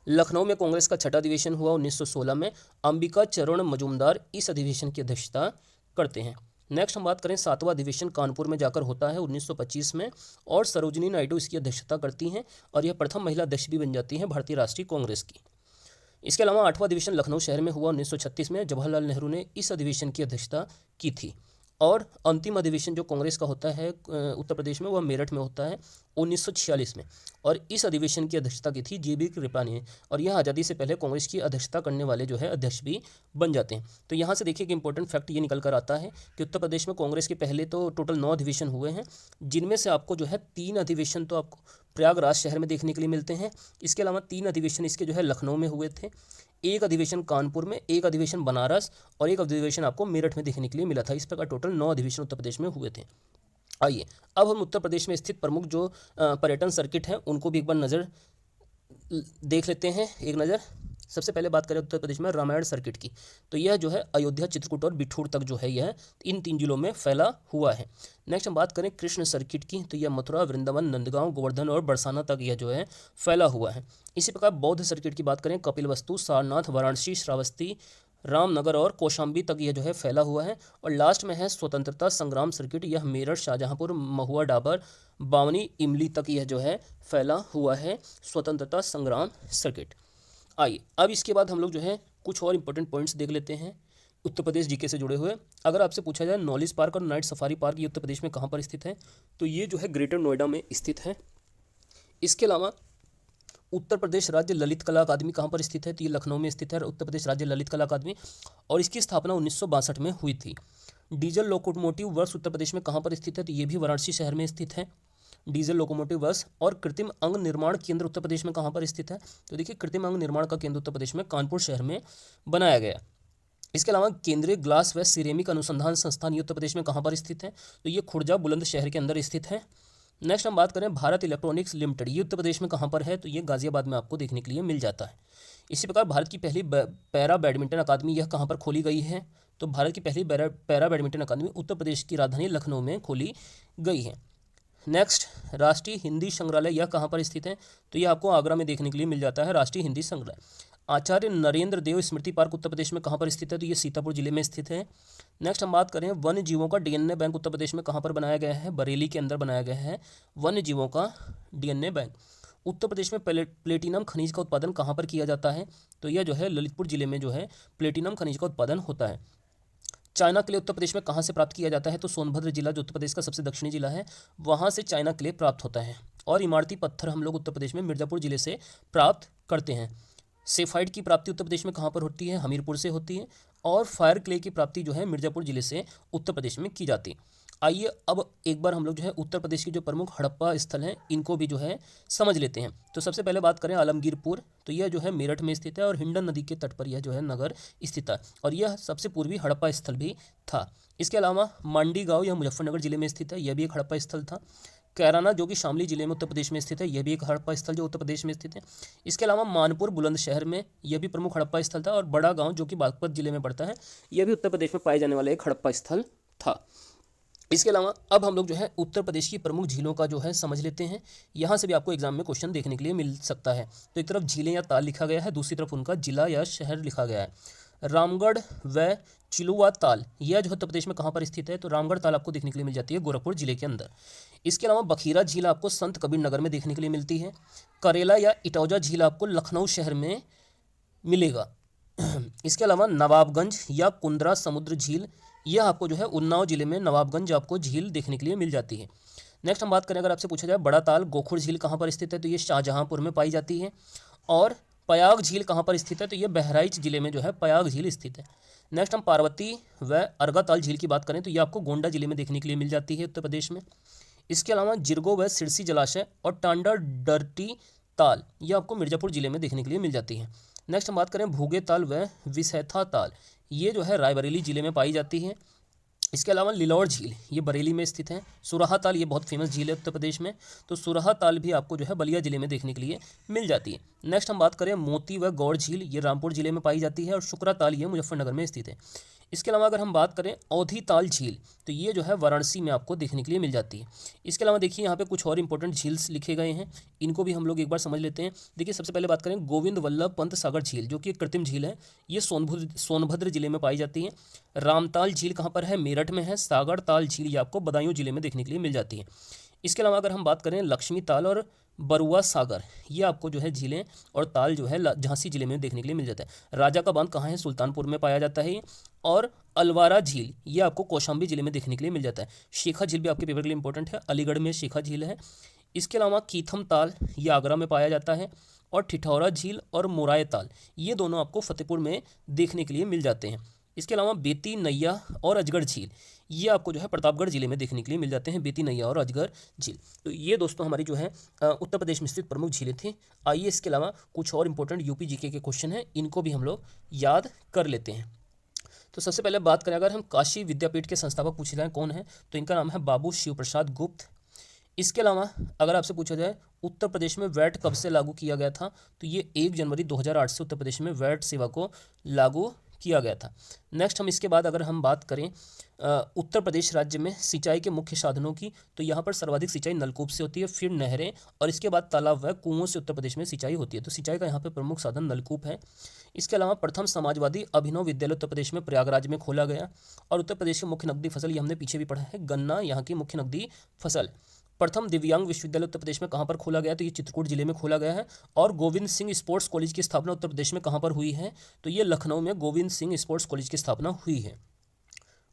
लखनऊ में कांग्रेस का छठा अधिवेशन हुआ 1916 में। अंबिका चरण मजूमदार इस अधिवेशन की अध्यक्षता करते हैं। नेक्स्ट हम बात करें 7वां अधिवेशन कानपुर में जाकर होता है 1925 में और सरोजिनी नायडू इसकी अध्यक्षता करती हैं और यह प्रथम महिला अध्यक्ष भी बन जाती हैं भारतीय राष्ट्रीय कांग्रेस की। इसके अलावा 8वां अधिवेशन लखनऊ शहर में हुआ 1936 में। जवाहरलाल नेहरू ने इस अधिवेशन की अध्यक्षता की थी और अंतिम अधिवेशन जो कांग्रेस का होता है उत्तर प्रदेश में वह मेरठ में होता है 1946 में और इस अधिवेशन की अध्यक्षता की थी JB कृपलानी ने और यह आज़ादी से पहले कांग्रेस की अध्यक्षता करने वाले जो है अध्यक्ष भी बन जाते हैं। तो यहाँ से देखिए कि इंपॉर्टेंट फैक्ट ये निकल कर आता है कि उत्तर प्रदेश में कांग्रेस के पहले तो टोटल 9 अधिवेशन हुए हैं जिनमें से आपको जो है 3 अधिवेशन तो आपको प्रयागराज शहर में देखने के लिए मिलते हैं। इसके अलावा 3 अधिवेशन इसके जो है लखनऊ में हुए थे, एक अधिवेशन कानपुर में, एक अधिवेशन बनारस और एक अधिवेशन आपको मेरठ में देखने के लिए मिला था। इस प्रकार टोटल 9 अधिवेशन उत्तर प्रदेश में हुए थे। आइए अब हम उत्तर प्रदेश में स्थित प्रमुख जो पर्यटन सर्किट हैं उनको भी एक बार नज़र देख लेते हैं। एक नज़र सबसे पहले बात करें उत्तर प्रदेश में रामायण सर्किट की तो यह जो है अयोध्या, चित्रकूट और बिठूर तक जो है यह इन 3 जिलों में फैला हुआ है। नेक्स्ट हम बात करें कृष्ण सर्किट की तो यह मथुरा, वृंदावन, नंदगांव, गोवर्धन और बरसाना तक यह जो है फैला हुआ है। इसी प्रकार बौद्ध सर्किट की बात करें कपिलवस्तु, सारनाथ, वाराणसी, श्रावस्ती, रामनगर और कौशाम्बी तक यह जो है फैला हुआ है। और लास्ट में है स्वतंत्रता संग्राम सर्किट, यह मेरठ, शाहजहांपुर, महुआ, डाबर, बावनी, इमली तक यह जो है फैला हुआ है स्वतंत्रता संग्राम सर्किट। आइए अब इसके बाद हम लोग जो है कुछ और इंपॉर्टेंट पॉइंट्स देख लेते हैं उत्तर प्रदेश जीके से जुड़े हुए। अगर आपसे पूछा जाए नॉलेज पार्क और नाइट सफारी पार्क ये उत्तर प्रदेश में कहाँ पर स्थित है तो ये जो है ग्रेटर नोएडा में स्थित है। इसके अलावा उत्तर प्रदेश राज्य ललित कला अकादमी कहाँ पर स्थित है तो ये लखनऊ में स्थित है उत्तर प्रदेश राज्य ललित कला अकादमी और इसकी स्थापना 1962 में हुई थी। Diesel locomotive works Uttar Pradesh में कहाँ पर स्थित है तो ये भी वाराणसी शहर में स्थित है डीजल लोकोमोटिव वर्क्स। और कृत्रिम अंग निर्माण केंद्र उत्तर प्रदेश में कहाँ पर स्थित है तो देखिए कृत्रिम अंग निर्माण का केंद्र उत्तर प्रदेश में कानपुर शहर में बनाया गया। इसके अलावा केंद्रीय ग्लास व सिरेमिक अनुसंधान संस्थान ये उत्तर प्रदेश में कहाँ पर स्थित है तो ये खुर्जा बुलंदशहर के अंदर स्थित है। नेक्स्ट हम बात करें भारत इलेक्ट्रॉनिक्स लिमिटेड ये उत्तर प्रदेश में कहाँ पर है तो ये गाजियाबाद में आपको देखने के लिए मिल जाता है। इसी प्रकार भारत की पहली पैरा बैडमिंटन अकादमी यह कहाँ पर खोली गई है तो भारत की पहली पैरा बैडमिंटन अकादमी उत्तर प्रदेश की राजधानी लखनऊ में खोली गई है। नेक्स्ट राष्ट्रीय हिंदी संग्रहालय यह कहाँ पर स्थित है तो यह आपको आगरा में देखने के लिए मिल जाता है राष्ट्रीय हिंदी संग्रहालय। आचार्य नरेंद्र देव स्मृति पार्क उत्तर प्रदेश में कहाँ पर स्थित है तो ये सीतापुर जिले में स्थित है। नेक्स्ट हम बात करें वन्य जीवों का DNA बैंक उत्तर प्रदेश में कहाँ पर बनाया गया है बरेली के अंदर बनाया गया है वन्य जीवों का DNA बैंक। उत्तर प्रदेश में प्लेटिनम खनिज का उत्पादन कहाँ पर किया जाता है तो यह जो है ललितपुर जिले में जो है प्लेटिनम खनिज का उत्पादन होता है। चाइना क्ले उत्तर प्रदेश में कहाँ से प्राप्त किया जाता है तो सोनभद्र जिला जो उत्तर प्रदेश का सबसे दक्षिणी जिला है वहाँ से चाइना क्ले प्राप्त होता है। और इमारती पत्थर हम लोग उत्तर प्रदेश में मिर्जापुर जिले से प्राप्त करते हैं। सेफाइड की प्राप्ति उत्तर प्रदेश में कहाँ पर होती है हमीरपुर से होती है और फायर क्ले की प्राप्ति जो है मिर्जापुर जिले से उत्तर प्रदेश में की जाती है। आइए अब एक बार हम लोग जो है उत्तर प्रदेश के जो प्रमुख हड़प्पा स्थल हैं इनको भी जो है समझ लेते हैं। तो सबसे पहले बात करें आलमगीरपुर तो यह जो है मेरठ में स्थित है और हिंडन नदी के तट पर यह जो है नगर स्थित है और यह सबसे पूर्वी हड़प्पा स्थल भी था। इसके अलावा मांडी गांव यह मुजफ्फरनगर जिले में स्थित है, यह भी एक हड़प्पा स्थल था। कैराना जो कि शामली जिले में उत्तर प्रदेश में स्थित है, यह भी एक हड़प्पा स्थल जो उत्तर प्रदेश में स्थित है। इसके अलावा मानपुर बुलंदशहर में यह भी प्रमुख हड़प्पा स्थल था, और बड़ा गांव जो कि बागपत जिले में पड़ता है, यह भी उत्तर प्रदेश में पाए जाने वाला एक हड़प्पा स्थल था। इसके अलावा अब हम लोग जो है उत्तर प्रदेश की प्रमुख झीलों का जो है समझ लेते हैं। यहाँ से भी आपको एग्जाम में क्वेश्चन देखने के लिए मिल सकता है। तो एक तरफ झीलें या ताल लिखा गया है, दूसरी तरफ उनका जिला या शहर लिखा गया है। रामगढ़ व चिलुआ ताल यह जो उत्तर प्रदेश में कहाँ पर स्थित है, तो रामगढ़ ताल आपको देखने के लिए मिल जाती है गोरखपुर जिले के अंदर। इसके अलावा बखीरा झील आपको संत कबीर नगर में देखने के लिए मिलती है। करेला या इटौजा झील आपको लखनऊ शहर में मिलेगा। इसके अलावा नवाबगंज या कुंद्रा समुद्र झील यह आपको जो है उन्नाव जिले में नवाबगंज आपको झील देखने के लिए मिल जाती है। नेक्स्ट हम बात करें, अगर आपसे पूछा जाए बड़ा ताल गोखुर झील कहाँ पर स्थित है, तो ये शाहजहांपुर में पाई जाती है। और पयाग झील कहाँ पर स्थित है, तो ये बहराइच जिले में जो है पयाग झील स्थित है। नेक्स्ट हम पार्वती व अर्गाताल झील की बात करें तो ये आपको गोंडा जिले में देखने के लिए मिल जाती है उत्तर प्रदेश में। इसके अलावा जिरगो व सिरसी जलाशय और टांडा डर्टी ताल ये आपको मिर्जापुर जिले में देखने के लिए मिल जाती है। नेक्स्ट हम बात करें भूगे ताल व विसैथा ताल, ये जो है रायबरेली जिले में पाई जाती है। इसके अलावा लिलौर झील ये बरेली में स्थित है। सुराहा ताल ये बहुत फेमस झील है उत्तर प्रदेश में, तो सुराहा ताल भी आपको जो है बलिया जिले में देखने के लिए मिल जाती है। नेक्स्ट हम बात करें मोती व गौड़ झील ये रामपुर जिले में पाई जाती है, और शुक्रा ताल ये मुजफ्फरनगर में स्थित है। इसके अलावा अगर हम बात करें औधी ताल झील तो ये जो है वाराणसी में आपको देखने के लिए मिल जाती है। इसके अलावा देखिए यहाँ पे कुछ और इंपॉर्टेंट झील्स लिखे गए हैं, इनको भी हम लोग एक बार समझ लेते हैं। देखिए सबसे पहले बात करें गोविंद वल्लभ पंत सागर झील जो कि एक कृत्रिम झील है, ये सोनभद्र जिले में पाई जाती है। रामताल झील कहाँ पर है, मेरठ में है। सागर ताल झील ये आपको बदायूं जिले में देखने के लिए मिल जाती है। इसके अलावा अगर हम बात करें लक्ष्मी ताल और बरुआ सागर ये आपको जो है झीलें और ताल जो है झांसी जिले में देखने के लिए मिल जाता है। राजा का बांध कहाँ है, सुल्तानपुर में पाया जाता है। और अलवारा झील ये आपको कौशाम्बी जिले में देखने के लिए मिल जाता है। शेखा झील भी आपके पेपर के लिए इंपॉर्टेंट है, अलीगढ़ में शेखा झील है। इसके अलावा कीथम ताल ये आगरा में पाया जाता है, और ठिठौरा झील और मोराय ताल ये दोनों आपको फतेहपुर में देखने के लिए मिल जाते हैं। इसके अलावा बेती नैया और अजगर झील ये आपको जो है प्रतापगढ़ जिले में देखने के लिए मिल जाते हैं, बेती नैया और अजगर झील। तो ये दोस्तों हमारी जो है उत्तर प्रदेश में स्थित प्रमुख झीलें थी। आइए इसके अलावा कुछ और इंपॉर्टेंट यूपी जीके के क्वेश्चन हैं, इनको भी हम लोग याद कर लेते हैं। तो सबसे पहले बात करें, अगर हम काशी विद्यापीठ के संस्थापक पूछे जाएँ कौन है, तो इनका नाम है बाबू शिव प्रसाद गुप्त। इसके अलावा अगर आपसे पूछा जाए उत्तर प्रदेश में वैट कब से लागू किया गया था, तो ये 1 जनवरी 2008 से उत्तर प्रदेश में वैट सेवा को लागू किया गया था। नेक्स्ट हम इसके बाद अगर हम बात करें उत्तर प्रदेश राज्य में सिंचाई के मुख्य साधनों की, तो यहाँ पर सर्वाधिक सिंचाई नलकूप से होती है, फिर नहरें और इसके बाद तालाब व कुओं से उत्तर प्रदेश में सिंचाई होती है। तो सिंचाई का यहाँ पर प्रमुख साधन नलकूप है। इसके अलावा प्रथम समाजवादी अभिनव विद्यालय उत्तर प्रदेश में प्रयागराज में खोला गया, और उत्तर प्रदेश की मुख्य नकदी फसल ये हमने पीछे भी पढ़ा है, गन्ना यहाँ की मुख्य नकदी फसल। प्रथम दिव्यांग विश्वविद्यालय उत्तर प्रदेश में कहाँ पर खोला गया, तो ये चित्रकूट जिले में खोला गया है। और गोविंद सिंह स्पोर्ट्स कॉलेज की स्थापना उत्तर प्रदेश में कहाँ पर हुई है, तो ये लखनऊ में गोविंद सिंह स्पोर्ट्स कॉलेज की स्थापना हुई है।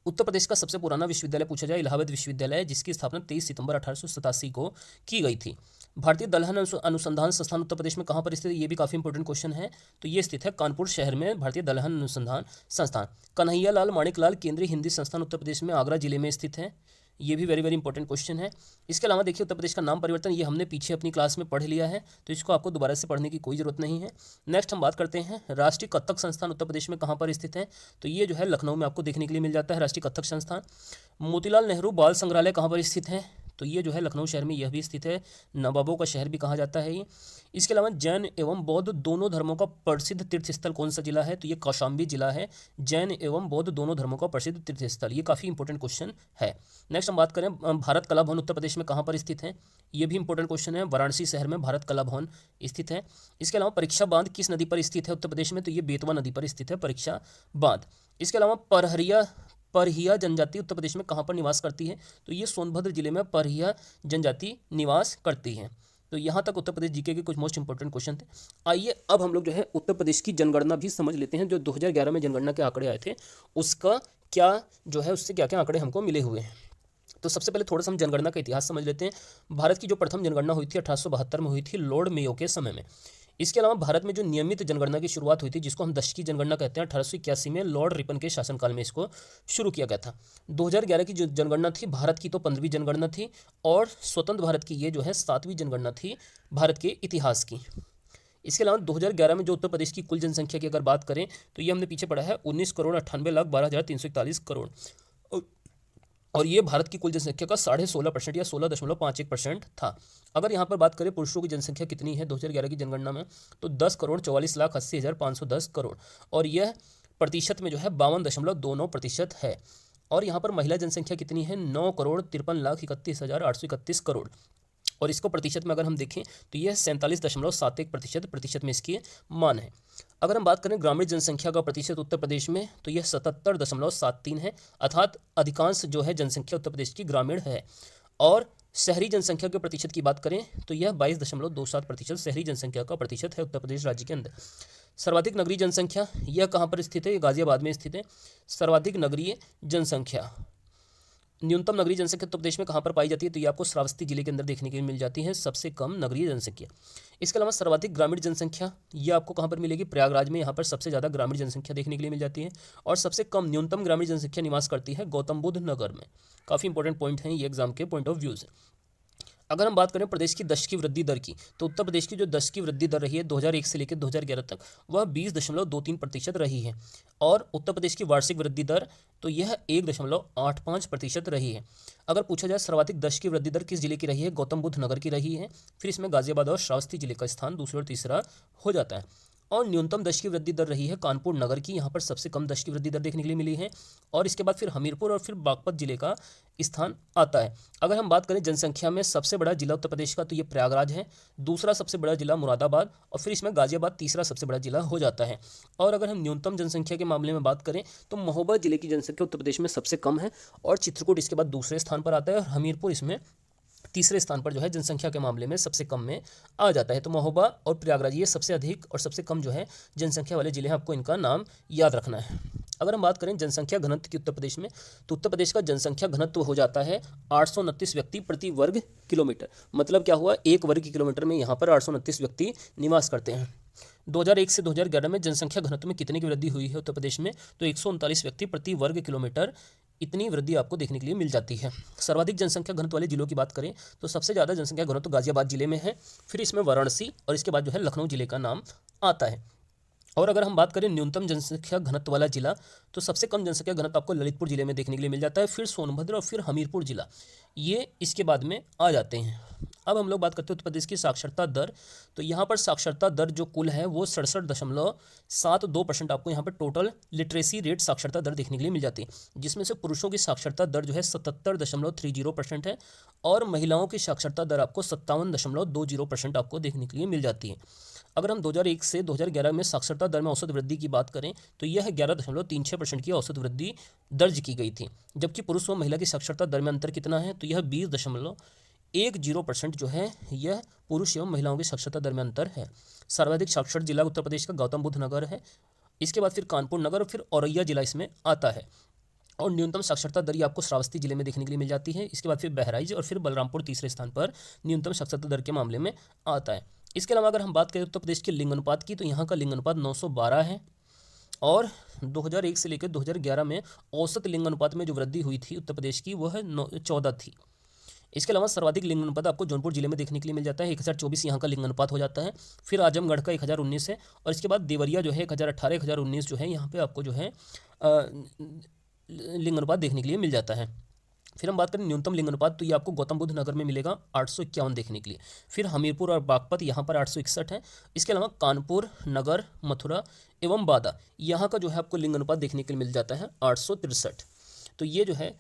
उत्तर प्रदेश का सबसे पुराना विश्वविद्यालय पूछा जाए इलाहाबाद विश्वविद्यालय है, जिसकी स्थापना 23 सितंबर 1887 को की गई थी। भारतीय दलहन अनुसंधान संस्थान उत्तर प्रदेश में कहाँ पर स्थित है, ये भी काफ़ी इंपॉर्टेंट क्वेश्चन है। तो ये स्थित है कानपुर शहर में भारतीय दलहन अनुसंधान संस्थान। कन्हैया लाल माणिक लाल केंद्रीय हिंदी संस्थान उत्तर प्रदेश में आगरा जिले में स्थित है, ये भी वेरी वेरी इंपॉर्टेंट क्वेश्चन है। इसके अलावा देखिए उत्तर प्रदेश का नाम परिवर्तन ये हमने पीछे अपनी क्लास में पढ़ लिया है, तो इसको आपको दोबारा से पढ़ने की कोई ज़रूरत नहीं है। नेक्स्ट हम बात करते हैं राष्ट्रीय कथक संस्थान उत्तर प्रदेश में कहाँ पर स्थित है, तो ये जो है लखनऊ में आपको देखने के लिए मिल जाता है राष्ट्रीय कथक संस्थान। मोतीलाल नेहरू बाल संग्रहालय कहाँ पर स्थित है, तो ये जो है लखनऊ शहर में यह भी स्थित है, नवाबों का शहर भी कहा जाता है ये। इसके अलावा जैन एवं बौद्ध दोनों धर्मों का प्रसिद्ध तीर्थस्थल कौन सा जिला है, तो ये कौशाम्बी जिला है। जैन एवं बौद्ध दोनों धर्मों का प्रसिद्ध तीर्थस्थल, ये काफ़ी इंपॉर्टेंट क्वेश्चन है। नेक्स्ट हम बात करें भारत कला भवन उत्तर प्रदेश में कहाँ पर स्थित है, ये भी इंपॉर्टेंट क्वेश्चन है। वाराणसी शहर में भारत कला भवन स्थित है। इसके अलावा परीक्षा बांध किस नदी पर स्थित है उत्तर प्रदेश में, तो ये बेतवा नदी पर स्थित है परीक्षा बांध। इसके अलावा परहिया जनजाति उत्तर प्रदेश में कहाँ पर निवास करती है, तो ये सोनभद्र जिले में परहिया जनजाति निवास करती है। तो यहाँ तक उत्तर प्रदेश जीके के कुछ मोस्ट इंपॉर्टेंट क्वेश्चन थे। आइए अब हम लोग जो है उत्तर प्रदेश की जनगणना भी समझ लेते हैं। जो 2011 में जनगणना के आंकड़े आए थे उसका क्या जो है उससे क्या क्या आंकड़े हमको मिले हुए हैं। तो सबसे पहले थोड़ा सा हम जनगणना का इतिहास समझ लेते हैं। भारत की जो प्रथम जनगणना हुई थी 1872 में हुई थी लॉर्ड मेयो के समय में। इसके अलावा भारत में जो नियमित जनगणना की शुरुआत हुई थी, जिसको हम दशकी जनगणना कहते हैं, 1881 में लॉर्ड रिपन के शासनकाल में इसको शुरू किया गया था। 2011 की जो जनगणना थी भारत की, तो 15वीं जनगणना थी, और स्वतंत्र भारत की ये जो है 7वीं जनगणना थी भारत के इतिहास की। इसके अलावा 2011 में जो उत्तर प्रदेश की कुल जनसंख्या की अगर बात करें, तो ये हमने पीछे पढ़ा है 19,98,12,341 करोड़। और ये भारत की कुल जनसंख्या का 16.5% या 16.51% था। अगर यहाँ पर बात करें पुरुषों की जनसंख्या कितनी है 2011 की जनगणना में, तो 10,44,80,510 करोड़, और यह प्रतिशत में जो है 52.29% है। और यहाँ पर महिला जनसंख्या कितनी है 9,53,31,831 करोड़, और इसको प्रतिशत में अगर हम देखें तो यह 47.71% प्रतिशत में इसकी मान है। अगर हम बात करें ग्रामीण जनसंख्या का प्रतिशत उत्तर प्रदेश में, तो यह 77.73 है, अर्थात अधिकांश जो है जनसंख्या उत्तर प्रदेश की ग्रामीण है। और शहरी जनसंख्या के प्रतिशत की बात करें तो यह 22.27% शहरी जनसंख्या का प्रतिशत है उत्तर प्रदेश राज्य के अंदर। सर्वाधिक नगरीय जनसंख्या यह कहाँ पर स्थित है, ये गाजियाबाद में स्थित है। सर्वाधिक नगरीय जनसंख्या, न्यूनतम नगरीय जनसंख्या उत्तर प्रदेश में कहाँ पर पाई जाती है, तो ये आपको श्रावस्ती जिले के अंदर देखने के लिए मिल जाती है, सबसे कम नगरीय जनसंख्या। इसके अलावा सर्वाधिक ग्रामीण जनसंख्या ये आपको कहाँ पर मिलेगी, प्रयागराज में, यहाँ पर सबसे ज़्यादा ग्रामीण जनसंख्या देखने के लिए मिल जाती है। और सबसे कम न्यूनतम ग्रामीण जनसंख्या निवास करती है गौतम बुद्ध नगर में। काफ़ी इंपॉर्टेंट पॉइंट हैं ये एग्जाम के पॉइंट ऑफ व्यू से। अगर हम बात करें प्रदेश की दशकी वृद्धि दर की, तो उत्तर प्रदेश की जो दशकी वृद्धि दर रही है 2001 से लेकर 2011 तक, वह 20.23% रही है। और उत्तर प्रदेश की वार्षिक वृद्धि दर तो यह 1.85% रही है। अगर पूछा जाए सर्वाधिक दशकी वृद्धि दर किस जिले की रही है, गौतम बुद्ध नगर की रही है। फिर इसमें गाजियाबाद और श्रावस्ती जिले का स्थान दूसरा और तीसरा हो जाता है। और न्यूनतम दशकी वृद्धि दर रही है कानपुर नगर की, यहाँ पर सबसे कम दशकी वृद्धि दर देखने के लिए मिली है। और इसके बाद फिर हमीरपुर और फिर बागपत जिले का स्थान आता है। अगर हम बात करें जनसंख्या में सबसे बड़ा जिला उत्तर प्रदेश का, तो ये प्रयागराज है, दूसरा सबसे बड़ा जिला मुरादाबाद, और फिर इसमें गाजियाबाद तीसरा सबसे बड़ा जिला हो जाता है। और अगर हम न्यूनतम जनसंख्या के मामले में बात करें तो महोबा जिले की जनसंख्या उत्तर प्रदेश में सबसे कम है, और चित्रकूट इसके बाद दूसरे स्थान पर आता है, और हमीरपुर इसमें तीसरे स्थान पर जो है जनसंख्या के मामले में सबसे कम में आ जाता है। तो महोबा और प्रयागराज ये सबसे अधिक और सबसे कम जो है जनसंख्या वाले जिले हैं, आपको इनका नाम याद रखना है। अगर हम बात करें जनसंख्या घनत्व की उत्तर प्रदेश में, तो उत्तर प्रदेश का जनसंख्या घनत्व हो जाता है 829 व्यक्ति प्रति वर्ग किलोमीटर। मतलब क्या हुआ, एक वर्ग किलोमीटर में यहाँ पर 829 व्यक्ति निवास करते हैं। 2001 से 2011 में जनसंख्या घनत्व में कितने की वृद्धि हुई है उत्तर प्रदेश में, तो 139 व्यक्ति प्रति वर्ग किलोमीटर, इतनी वृद्धि आपको देखने के लिए मिल जाती है। सर्वाधिक जनसंख्या घनत्व वाले जिलों की बात करें तो सबसे ज़्यादा जनसंख्या घनत्व गाजियाबाद जिले में है, फिर इसमें वाराणसी, और इसके बाद जो है लखनऊ जिले का नाम आता है। और अगर हम बात करें न्यूनतम जनसंख्या घनत्व वाला जिला, तो सबसे कम जनसंख्या घनत्व आपको ललितपुर जिले में देखने के लिए मिल जाता है, फिर सोनभद्र और फिर हमीरपुर जिला, ये इसके बाद में आ जाते हैं। अब हम लोग बात करते हैं उत्तर प्रदेश की साक्षरता दर। तो यहाँ पर साक्षरता दर जो कुल है वो 67.72% आपको यहाँ पर टोटल लिटरेसी रेट साक्षरता दर देखने के लिए मिल जाती है, जिसमें से पुरुषों की साक्षरता दर जो है 77.30% है, और महिलाओं की साक्षरता दर आपको 57.20% आपको देखने के लिए मिल जाती है। अगर हम 2001 से 2011 में साक्षरता दर में औसत वृद्धि की बात करें तो यह 11.36% की औसत वृद्धि दर्ज की गई थी, जबकि पुरुष व महिला की साक्षरता दर में अंतर कितना है, तो यह 20.10% जो है यह पुरुष एवं महिलाओं की साक्षरता दर में अंतर है। सर्वाधिक साक्षर जिला उत्तर प्रदेश का गौतम बुद्ध नगर है, इसके बाद फिर कानपुर नगर और फिर औरैया जिला इसमें आता है। और न्यूनतम साक्षरता दर आपको श्रावस्ती जिले में देखने के लिए मिल जाती है, इसके बाद फिर बहराइच और फिर बलरामपुर तीसरे स्थान पर न्यूनतम साक्षरता दर के मामले में आता है। इसके अलावा अगर हम बात करें उत्तर प्रदेश के लिंग अनुपात की, तो यहाँ का लिंग अनुपात 912 है, और 2001 से लेकर 2011 में औसत लिंग अनुपात में जो वृद्धि हुई थी उत्तर प्रदेश की वह 14 थी। इसके अलावा सर्वाधिक लिंग अनुपात आपको जौनपुर जिले में देखने के लिए मिल जाता है, 1024 यहाँ का लिंग अनुपात हो जाता है, फिर आजमगढ़ का 1019 है, और इसके बाद देवरिया जो है 1018 1019 जो है यहाँ पे आपको जो है लिंग अनुपात देखने के लिए मिल जाता है। फिर हम बात करें न्यूनतम लिंग अनुपात, तो ये आपको गौतम बुद्ध नगर में मिलेगा 851 देखने के लिए, फिर हमीरपुर और बागपत यहाँ पर 861 है। इसके अलावा कानपुर नगर, मथुरा एवं बादा यहाँ का जो है आपको लिंग अनुपात देखने के लिए मिल जाता है 863। तो ये जो है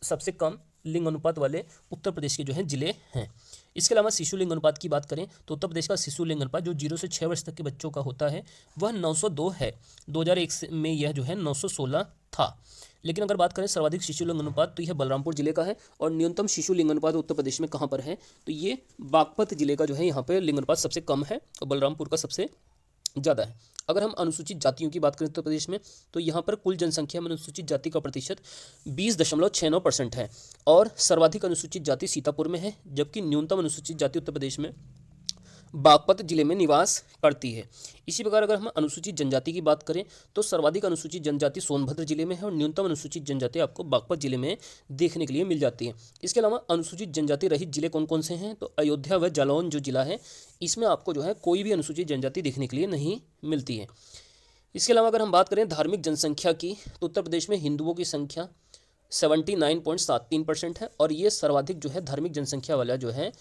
सबसे कम लिंग अनुपात वाले उत्तर प्रदेश के जो है जिले हैं। इसके अलावा शिशु लिंग अनुपात की बात करें तो उत्तर प्रदेश का शिशु लिंग अनुपात जो 0 से 6 वर्ष तक के बच्चों का होता है वह 902 है। 2001 में यह जो है 916 था। लेकिन अगर बात करें सर्वाधिक शिशु लिंग अनुपात, तो यह बलरामपुर जिले का है, और न्यूनतम शिशु लिंग अनुपात उत्तर प्रदेश में कहाँ पर है, तो ये बागपत जिले का जो है यहाँ पे लिंग अनुपात सबसे कम है और बलरामपुर का सबसे ज़्यादा है। अगर हम अनुसूचित जातियों की बात करें उत्तर प्रदेश में, तो यहाँ पर कुल जनसंख्या में अनुसूचित जाति का प्रतिशत 20.69% है, और सर्वाधिक अनुसूचित जाति सीतापुर में है, जबकि न्यूनतम अनुसूचित जाति उत्तर प्रदेश में बागपत जिले में निवास करती है। इसी प्रकार अगर हम अनुसूचित जनजाति की बात करें तो सर्वाधिक अनुसूचित जनजाति सोनभद्र जिले में है, और न्यूनतम अनुसूचित जनजाति आपको बागपत जिले में देखने के लिए मिल जाती है। इसके अलावा अनुसूचित जनजाति रहित जिले कौन कौन से हैं, तो अयोध्या व जालौन जो जिला है इसमें आपको जो है कोई भी अनुसूचित जनजाति देखने के लिए नहीं मिलती है। इसके अलावा अगर हम बात करें धार्मिक जनसंख्या की, तो उत्तर प्रदेश में हिंदुओं की संख्या 79.73% है और ये सर्वाधिक जो है धार्मिक जनसंख्या वाला जो है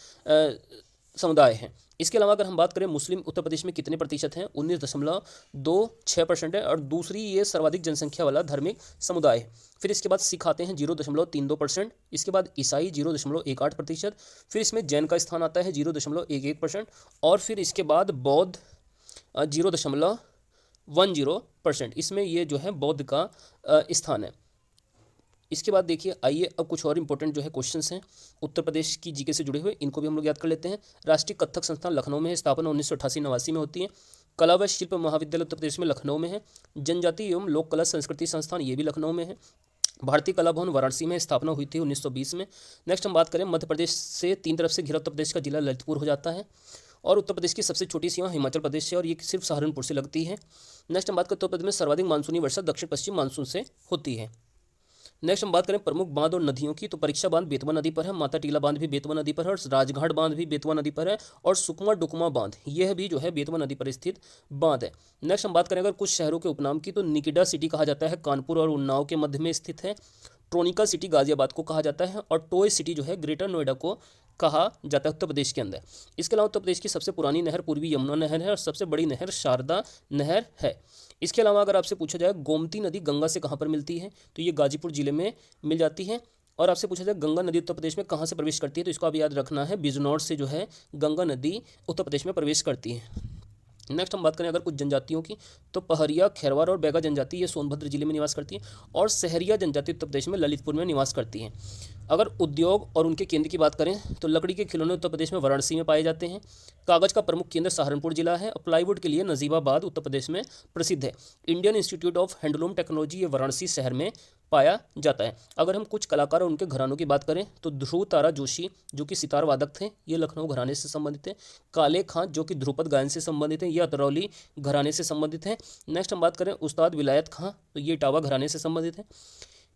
समुदाय है। इसके अलावा अगर हम बात करें मुस्लिम उत्तर प्रदेश में कितने प्रतिशत हैं, 19.26% है और दूसरी ये सर्वाधिक जनसंख्या वाला धार्मिक समुदाय है। फिर इसके बाद सिख आते हैं 0.32%, इसके बाद ईसाई 0.18%, फिर इसमें जैन का स्थान आता है 0.11% और फिर इसके बाद बौद्ध 0.10%, इसमें ये जो है बौद्ध का स्थान है। इसके बाद देखिए आइए अब कुछ और इंपॉर्टेंट जो है क्वेश्चंस हैं उत्तर प्रदेश की जीके से जुड़े हुए, इनको भी हम लोग याद कर लेते हैं। राष्ट्रीय कथक संस्थान लखनऊ में है, स्थापना 1988-89 में होती है। कला व शिल्प महाविद्यालय उत्तर प्रदेश में लखनऊ में है। जनजातीय एवं लोक कला संस्कृति संस्थान ये भी लखनऊ में है। भारतीय कला भवन वाराणसी में स्थापना हुई थी 1920 में। नेक्स्ट हम बात करें मध्य प्रदेश से 3 तरफ से घिरा उत्तर प्रदेश का जिला ललितपुर हो जाता है और उत्तर प्रदेश की सबसे छोटी सीमा हिमाचल प्रदेश से और ये सिर्फ सहारनपुर से लगती है। नेक्स्ट हम बात करें उत्तर प्रदेश में सर्वाधिक मानसूनी वर्षा दक्षिण पश्चिम मानसून से होती है। नेक्स्ट हम बात करें प्रमुख बांध और नदियों की, तो परीक्षा बांध बेतवा नदी पर है, माता टीला बांध भी बेतवा नदी पर है और राजघाट बांध भी बेतवा नदी पर है और सुकमा डुकमा बांध यह भी जो है बेतवा नदी पर स्थित बांध है। नेक्स्ट हम बात करें अगर कुछ शहरों के उपनाम की, तो निकिडा सिटी कहा जाता है कानपुर और उन्नाव के मध्य में स्थित है। ट्रोनिका सिटी गाजियाबाद को कहा जाता है और टॉय सिटी जो है ग्रेटर नोएडा को कहा जाता है उत्तर प्रदेश के अंदर। इसके अलावा उत्तर प्रदेश की सबसे पुरानी नहर पूर्वी यमुना नहर है और सबसे बड़ी नहर शारदा नहर है। इसके अलावा अगर आपसे पूछा जाए गोमती नदी गंगा से कहाँ पर मिलती है, तो ये गाजीपुर जिले में मिल जाती है। और आपसे पूछा जाए गंगा नदी उत्तर प्रदेश में कहाँ से प्रवेश करती है, तो इसको आप याद रखना है बिजनौर से जो है गंगा नदी उत्तर प्रदेश में प्रवेश करती है। नेक्स्ट हम बात करें अगर कुछ जनजातियों की, तो पहरिया, खैरवार और बैगा जनजाति ये सोनभद्र जिले में निवास करती है और सहरिया जनजाति उत्तर प्रदेश में ललितपुर में निवास करती है। अगर उद्योग और उनके केंद्र की बात करें तो लकड़ी के खिलौने उत्तर प्रदेश में वाराणसी में पाए जाते हैं। कागज़ का प्रमुख केंद्र सहारनपुर जिला है और प्लाईवुड के लिए नजीबाबाद उत्तर प्रदेश में प्रसिद्ध है। Indian institute of handloom technology ये वाराणसी शहर में पाया जाता है। अगर हम कुछ कलाकार और उनके घरानों की बात करें तो ध्रुव तारा जोशी जो कि सितार वादक थे ये लखनऊ घराने से संबंधित है। काले खां जो कि ध्रुपद गायन से संबंधित हैं ये अतरौली घराने से संबंधित हैं। नेक्स्ट हम बात करें उस्ताद विलायत खां तो ये इटावा घराने से संबंधित है।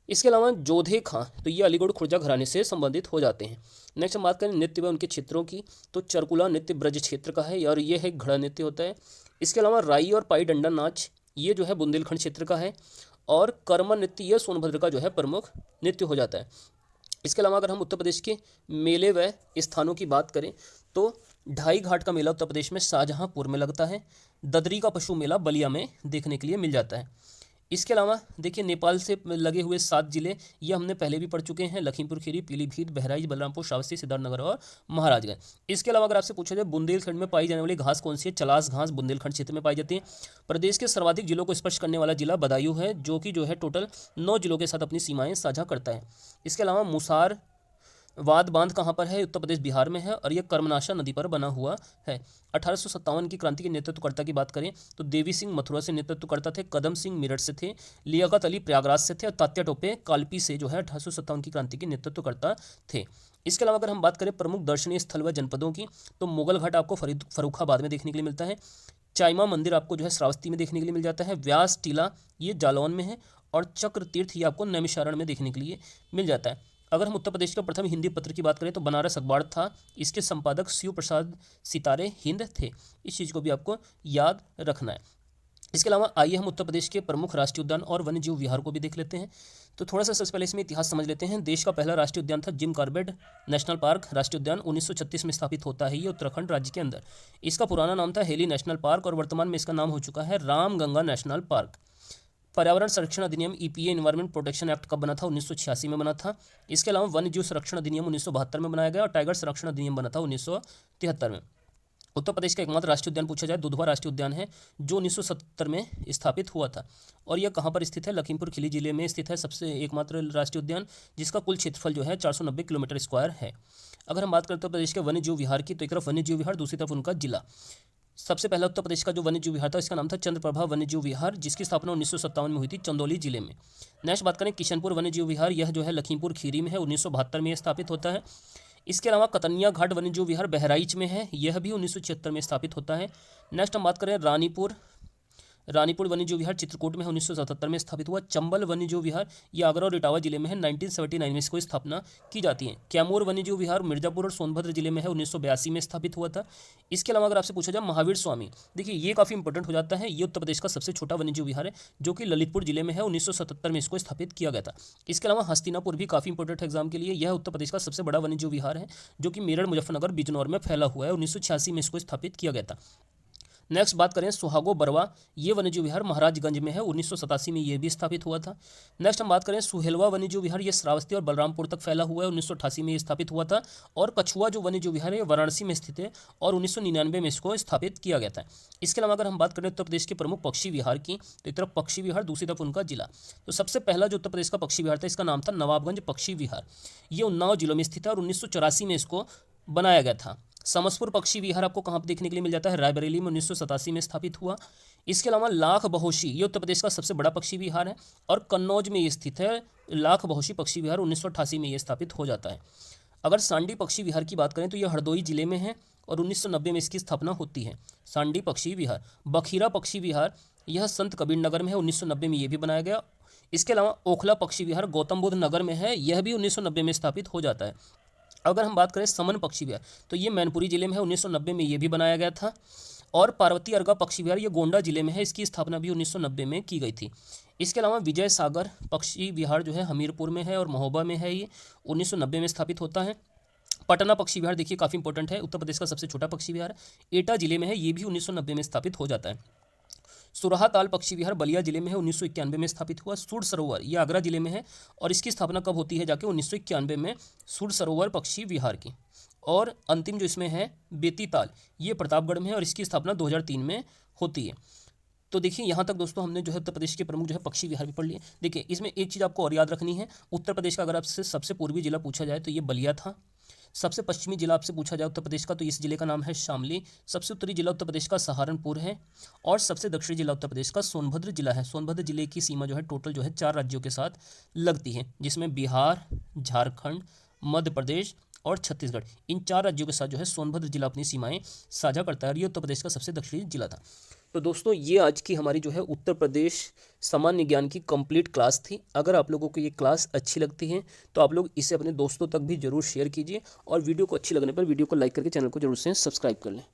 इसके अलावा जोधे खां तो ये अलीगढ़ खुर्जा घराने से संबंधित हो जाते हैं। नेक्स्ट हम बात करें नृत्य व उनके क्षेत्रों की, तो चरकुला नृत्य ब्रज क्षेत्र का है और ये है घड़ा नृत्य होता है। इसके अलावा राई और पाई डंडा नाच ये जो है बुंदेलखंड क्षेत्र का है और कर्मा नृत्य यह सोनभद्र का जो है प्रमुख नृत्य हो जाता है। इसके अलावा अगर हम उत्तर प्रदेश के मेले व स्थानों की बात करें तो ढाई घाट का मेला उत्तर प्रदेश में शाहजहांपुर में लगता है। ददरी का पशु मेला बलिया में देखने के लिए मिल जाता है। इसके अलावा देखिए नेपाल से लगे हुए 7 जिले ये हमने पहले भी पढ़ चुके हैं, लखीमपुर खीरी, पीलीभीत, बहराइच, बलरामपुर, श्रावस्ती, सिद्धार्थनगर और महाराजगंज। इसके अलावा अगर आपसे पूछा जाए बुंदेलखंड में पाई जाने वाली घास कौन सी है, चलास घास बुंदेलखंड क्षेत्र में पाई जाती है। प्रदेश के सर्वाधिक जिलों को स्पर्श करने वाला जिला बदायूं है जो कि जो है टोटल 9 जिलों के साथ अपनी सीमाएं साझा करता है। इसके अलावा मुसार वाद बांध कहाँ पर है, उत्तर प्रदेश बिहार में है और यह कर्मनाशा नदी पर बना हुआ है। 1857 की क्रांति के नेतृत्वकर्ता की बात करें तो देवी सिंह मथुरा से नेतृत्वकर्ता थे, कदम सिंह मेरठ से थे, लियाकत अली प्रयागराज से थे और तात्या टोपे कालपी से जो है 1857 की क्रांति के नेतृत्वकर्ता थे। इसके अलावा अगर हम बात करें प्रमुख दर्शनीय स्थल व जनपदों की, तो मुगल घाट आपको फर्रुखाबाद में देखने के लिए मिलता है। चाइमा मंदिर आपको जो है श्रावस्ती में देखने के लिए मिल जाता है। व्यास टीला ये जालौन में है और चक्र तीर्थ ये आपको नैमिषारण में देखने के लिए मिल जाता है। अगर हम उत्तर प्रदेश का प्रथम हिंदी पत्र की बात करें तो बनारस अखबार था, इसके संपादक शिव प्रसाद सितारे हिंद थे। इस चीज़ को भी आपको याद रखना है। इसके अलावा आइए हम उत्तर प्रदेश के प्रमुख राष्ट्रीय उद्यान और वन्यजीव विहार को भी देख लेते हैं। तो थोड़ा सा सबसे पहले इसमें इतिहास समझ लेते हैं। देश का पहला राष्ट्रीय उद्यान था जिम कॉर्बेट नेशनल पार्क राष्ट्रीय उद्यान, 1936 में स्थापित होता है ये उत्तराखंड राज्य के अंदर। इसका पुराना नाम था हेली नेशनल पार्क और वर्तमान में इसका नाम हो चुका है रामगंगा नेशनल पार्क। पर्यावरण संरक्षण अधिनियम ईपीए इन्वायरमेंट प्रोटेक्शन एक्ट कब बना था, 1986 में बना था। इसके अलावा वन्य जीव संरक्षण अधिनियम 1972 में बनाया गया और टाइगर संरक्षण अधिनियम बना था 1973 में। उत्तर प्रदेश का एकमात्र राष्ट्रीय उद्यान पूछा जाए दुधवा राष्ट्रीय उद्यान है जो 1970 में स्थापित हुआ था और यह कहाँ पर स्थित है, लखीमपुर खीरी जिले में स्थित है सबसे एकमात्र राष्ट्रीय उद्यान जिसका कुल क्षेत्रफल जो है 490 किलोमीटर स्क्वायर है। अगर हम बात करते हैं उत्तर प्रदेश के वन्य जीव विहार की, तो एक तरफ वन्य जीव विहार दूसरी तरफ उनका जिला। सबसे पहला उत्तर प्रदेश का जो वन्यजीव विहार था इसका नाम था चंद्रप्रभा वन्यजीव विहार जिसकी स्थापना 1957 में हुई थी चंदौली जिले में। नेक्स्ट बात करें किशनपुर वन्यजीव विहार, यह जो है लखीमपुर खीरी में है, 1972 में यह स्थापित होता है। इसके अलावा कतनिया घाट वन्यजीव विहार बहराइच में है, यह भी 1976 में स्थापित होता है। नेक्स्ट हम बात करें रानीपुर वन्यजीव विहार चित्रकूट में है, 1977 में स्थापित हुआ। चंबल वन्यजीव विहार ये आगरा और इटावा जिले में है, 1979 में इसको स्थापना की जाती है। कैमूर वन्यजीव विहार मिर्जापुर और सोनभद्र जिले में है, 1982 में स्थापित हुआ था। इसके अलावा अगर आपसे पूछा जाए महावीर स्वामी, देखिए ये काफ़ी इंपॉर्टेंट हो जाता है। ये उत्तर प्रदेश का सबसे छोटा वन्यजीव विहार है जो कि ललितपुर जिले में है, 1977 में इसको स्थापित किया गया था। इसके अलावा हस्तिनापुर भी काफ़ी इंपॉर्टेंट है एग्जाम के लिए। यह उत्तर प्रदेश का सबसे बड़ा वन्यजीव विहार है जो कि मेरठ, मुजफ्फरनगर, बिजनौर में फैला हुआ है, 1986 में इसको स्थापित किया गया था। नेक्स्ट बात करें सुहागो बरवा, ये वन्यजीव विहार महाराजगंज में है, 1987 में ये भी स्थापित हुआ था। नेक्स्ट हम बात करें सुहेलवा वन्यजीव विहार, ये श्रावस्ती और बलरामपुर तक फैला हुआ है, 1988 में ये स्थापित हुआ था। और कछुआ जो वन्यजीव विहार है वाराणसी में स्थित है और 1999 में इसको स्थापित किया गया था। इसके अलावा अगर हम बात करें उत्तर प्रदेश के प्रमुख पक्षी विहार की, तो एक तरफ पक्षी विहार, दूसरी तरफ उनका जिला। तो सबसे पहला जो उत्तर प्रदेश का पक्षी विहार था इसका नाम था नवाबगंज पक्षी विहार। ये उन्नाव जिलों में स्थित है और 1984 में इसको बनाया गया था। समसपुर पक्षी विहार आपको कहाँ पर देखने के लिए मिल जाता है? रायबरेली में, 1987 में स्थापित हुआ। इसके अलावा लाख बहोशी, ये उत्तर प्रदेश का सबसे बड़ा पक्षी विहार है और कन्नौज में ये स्थित है। लाख बहोशी पक्षी विहार 1988 में ये स्थापित हो जाता है। अगर सांडी पक्षी विहार की बात करें तो ये हरदोई जिले में है और 1990 में इसकी स्थापना होती है। सांडी पक्षी विहार। बखीरा पक्षी विहार, यह संत कबीर नगर में है, 1990 में ये भी बनाया गया। इसके अलावा ओखला पक्षी विहार गौतम बुद्ध नगर में है, यह भी 1990 में स्थापित हो जाता है। अगर हम बात करें समन पक्षी विहार तो ये मैनपुरी जिले में है, 1990 में ये भी बनाया गया था। और पार्वती अर्गा पक्षी विहार ये गोंडा जिले में है, इसकी स्थापना भी 1990 में की गई थी। इसके अलावा विजय सागर पक्षी विहार जो है हमीरपुर में है और महोबा में है, ये 1990 में स्थापित होता है। पटना पक्षी विहार देखिए काफ़ी इंपॉर्टेंट है, उत्तर प्रदेश का सबसे छोटा पक्षी विहार है, एटा जिले में है, ये भी 1990 में स्थापित हो जाता है। सुरहा ताल पक्षी विहार बलिया जिले में है, 1991 में स्थापित हुआ। सूर सरोवर ये आगरा जिले में है और इसकी स्थापना कब होती है? जाके 1991 में सूर सरोवर पक्षी विहार की। और अंतिम जो इसमें है बेती ताल, ये प्रतापगढ़ में है और इसकी स्थापना 2003 में होती है। तो देखिए यहाँ तक दोस्तों हमने जो है उत्तर प्रदेश के प्रमुख जो है पक्षी विहार भी पढ़ लिए। देखिए इसमें एक चीज़ आपको और याद रखनी है, उत्तर प्रदेश का अगर आपसे सबसे पूर्वी जिला पूछा जाए तो ये बलिया था। सबसे पश्चिमी जिला आपसे पूछा जाए उत्तर प्रदेश का तो इस जिले का नाम है शामली। सबसे उत्तरी जिला उत्तर प्रदेश का सहारनपुर है और सबसे दक्षिणी जिला उत्तर प्रदेश का सोनभद्र जिला है। सोनभद्र जिले की सीमा जो है टोटल जो है 4 राज्यों के साथ लगती है, जिसमें बिहार, झारखंड, मध्य प्रदेश और छत्तीसगढ़, इन 4 राज्यों के साथ जो है सोनभद्र जिला अपनी सीमाएं साझा करता है और ये उत्तर प्रदेश का सबसे दक्षिणी जिला था। तो दोस्तों ये आज की हमारी जो है उत्तर प्रदेश सामान्य ज्ञान की कंप्लीट क्लास थी। अगर आप लोगों को ये क्लास अच्छी लगती है तो आप लोग इसे अपने दोस्तों तक भी जरूर शेयर कीजिए और वीडियो को अच्छी लगने पर वीडियो को लाइक करके चैनल को जरूर से सब्सक्राइब कर लें।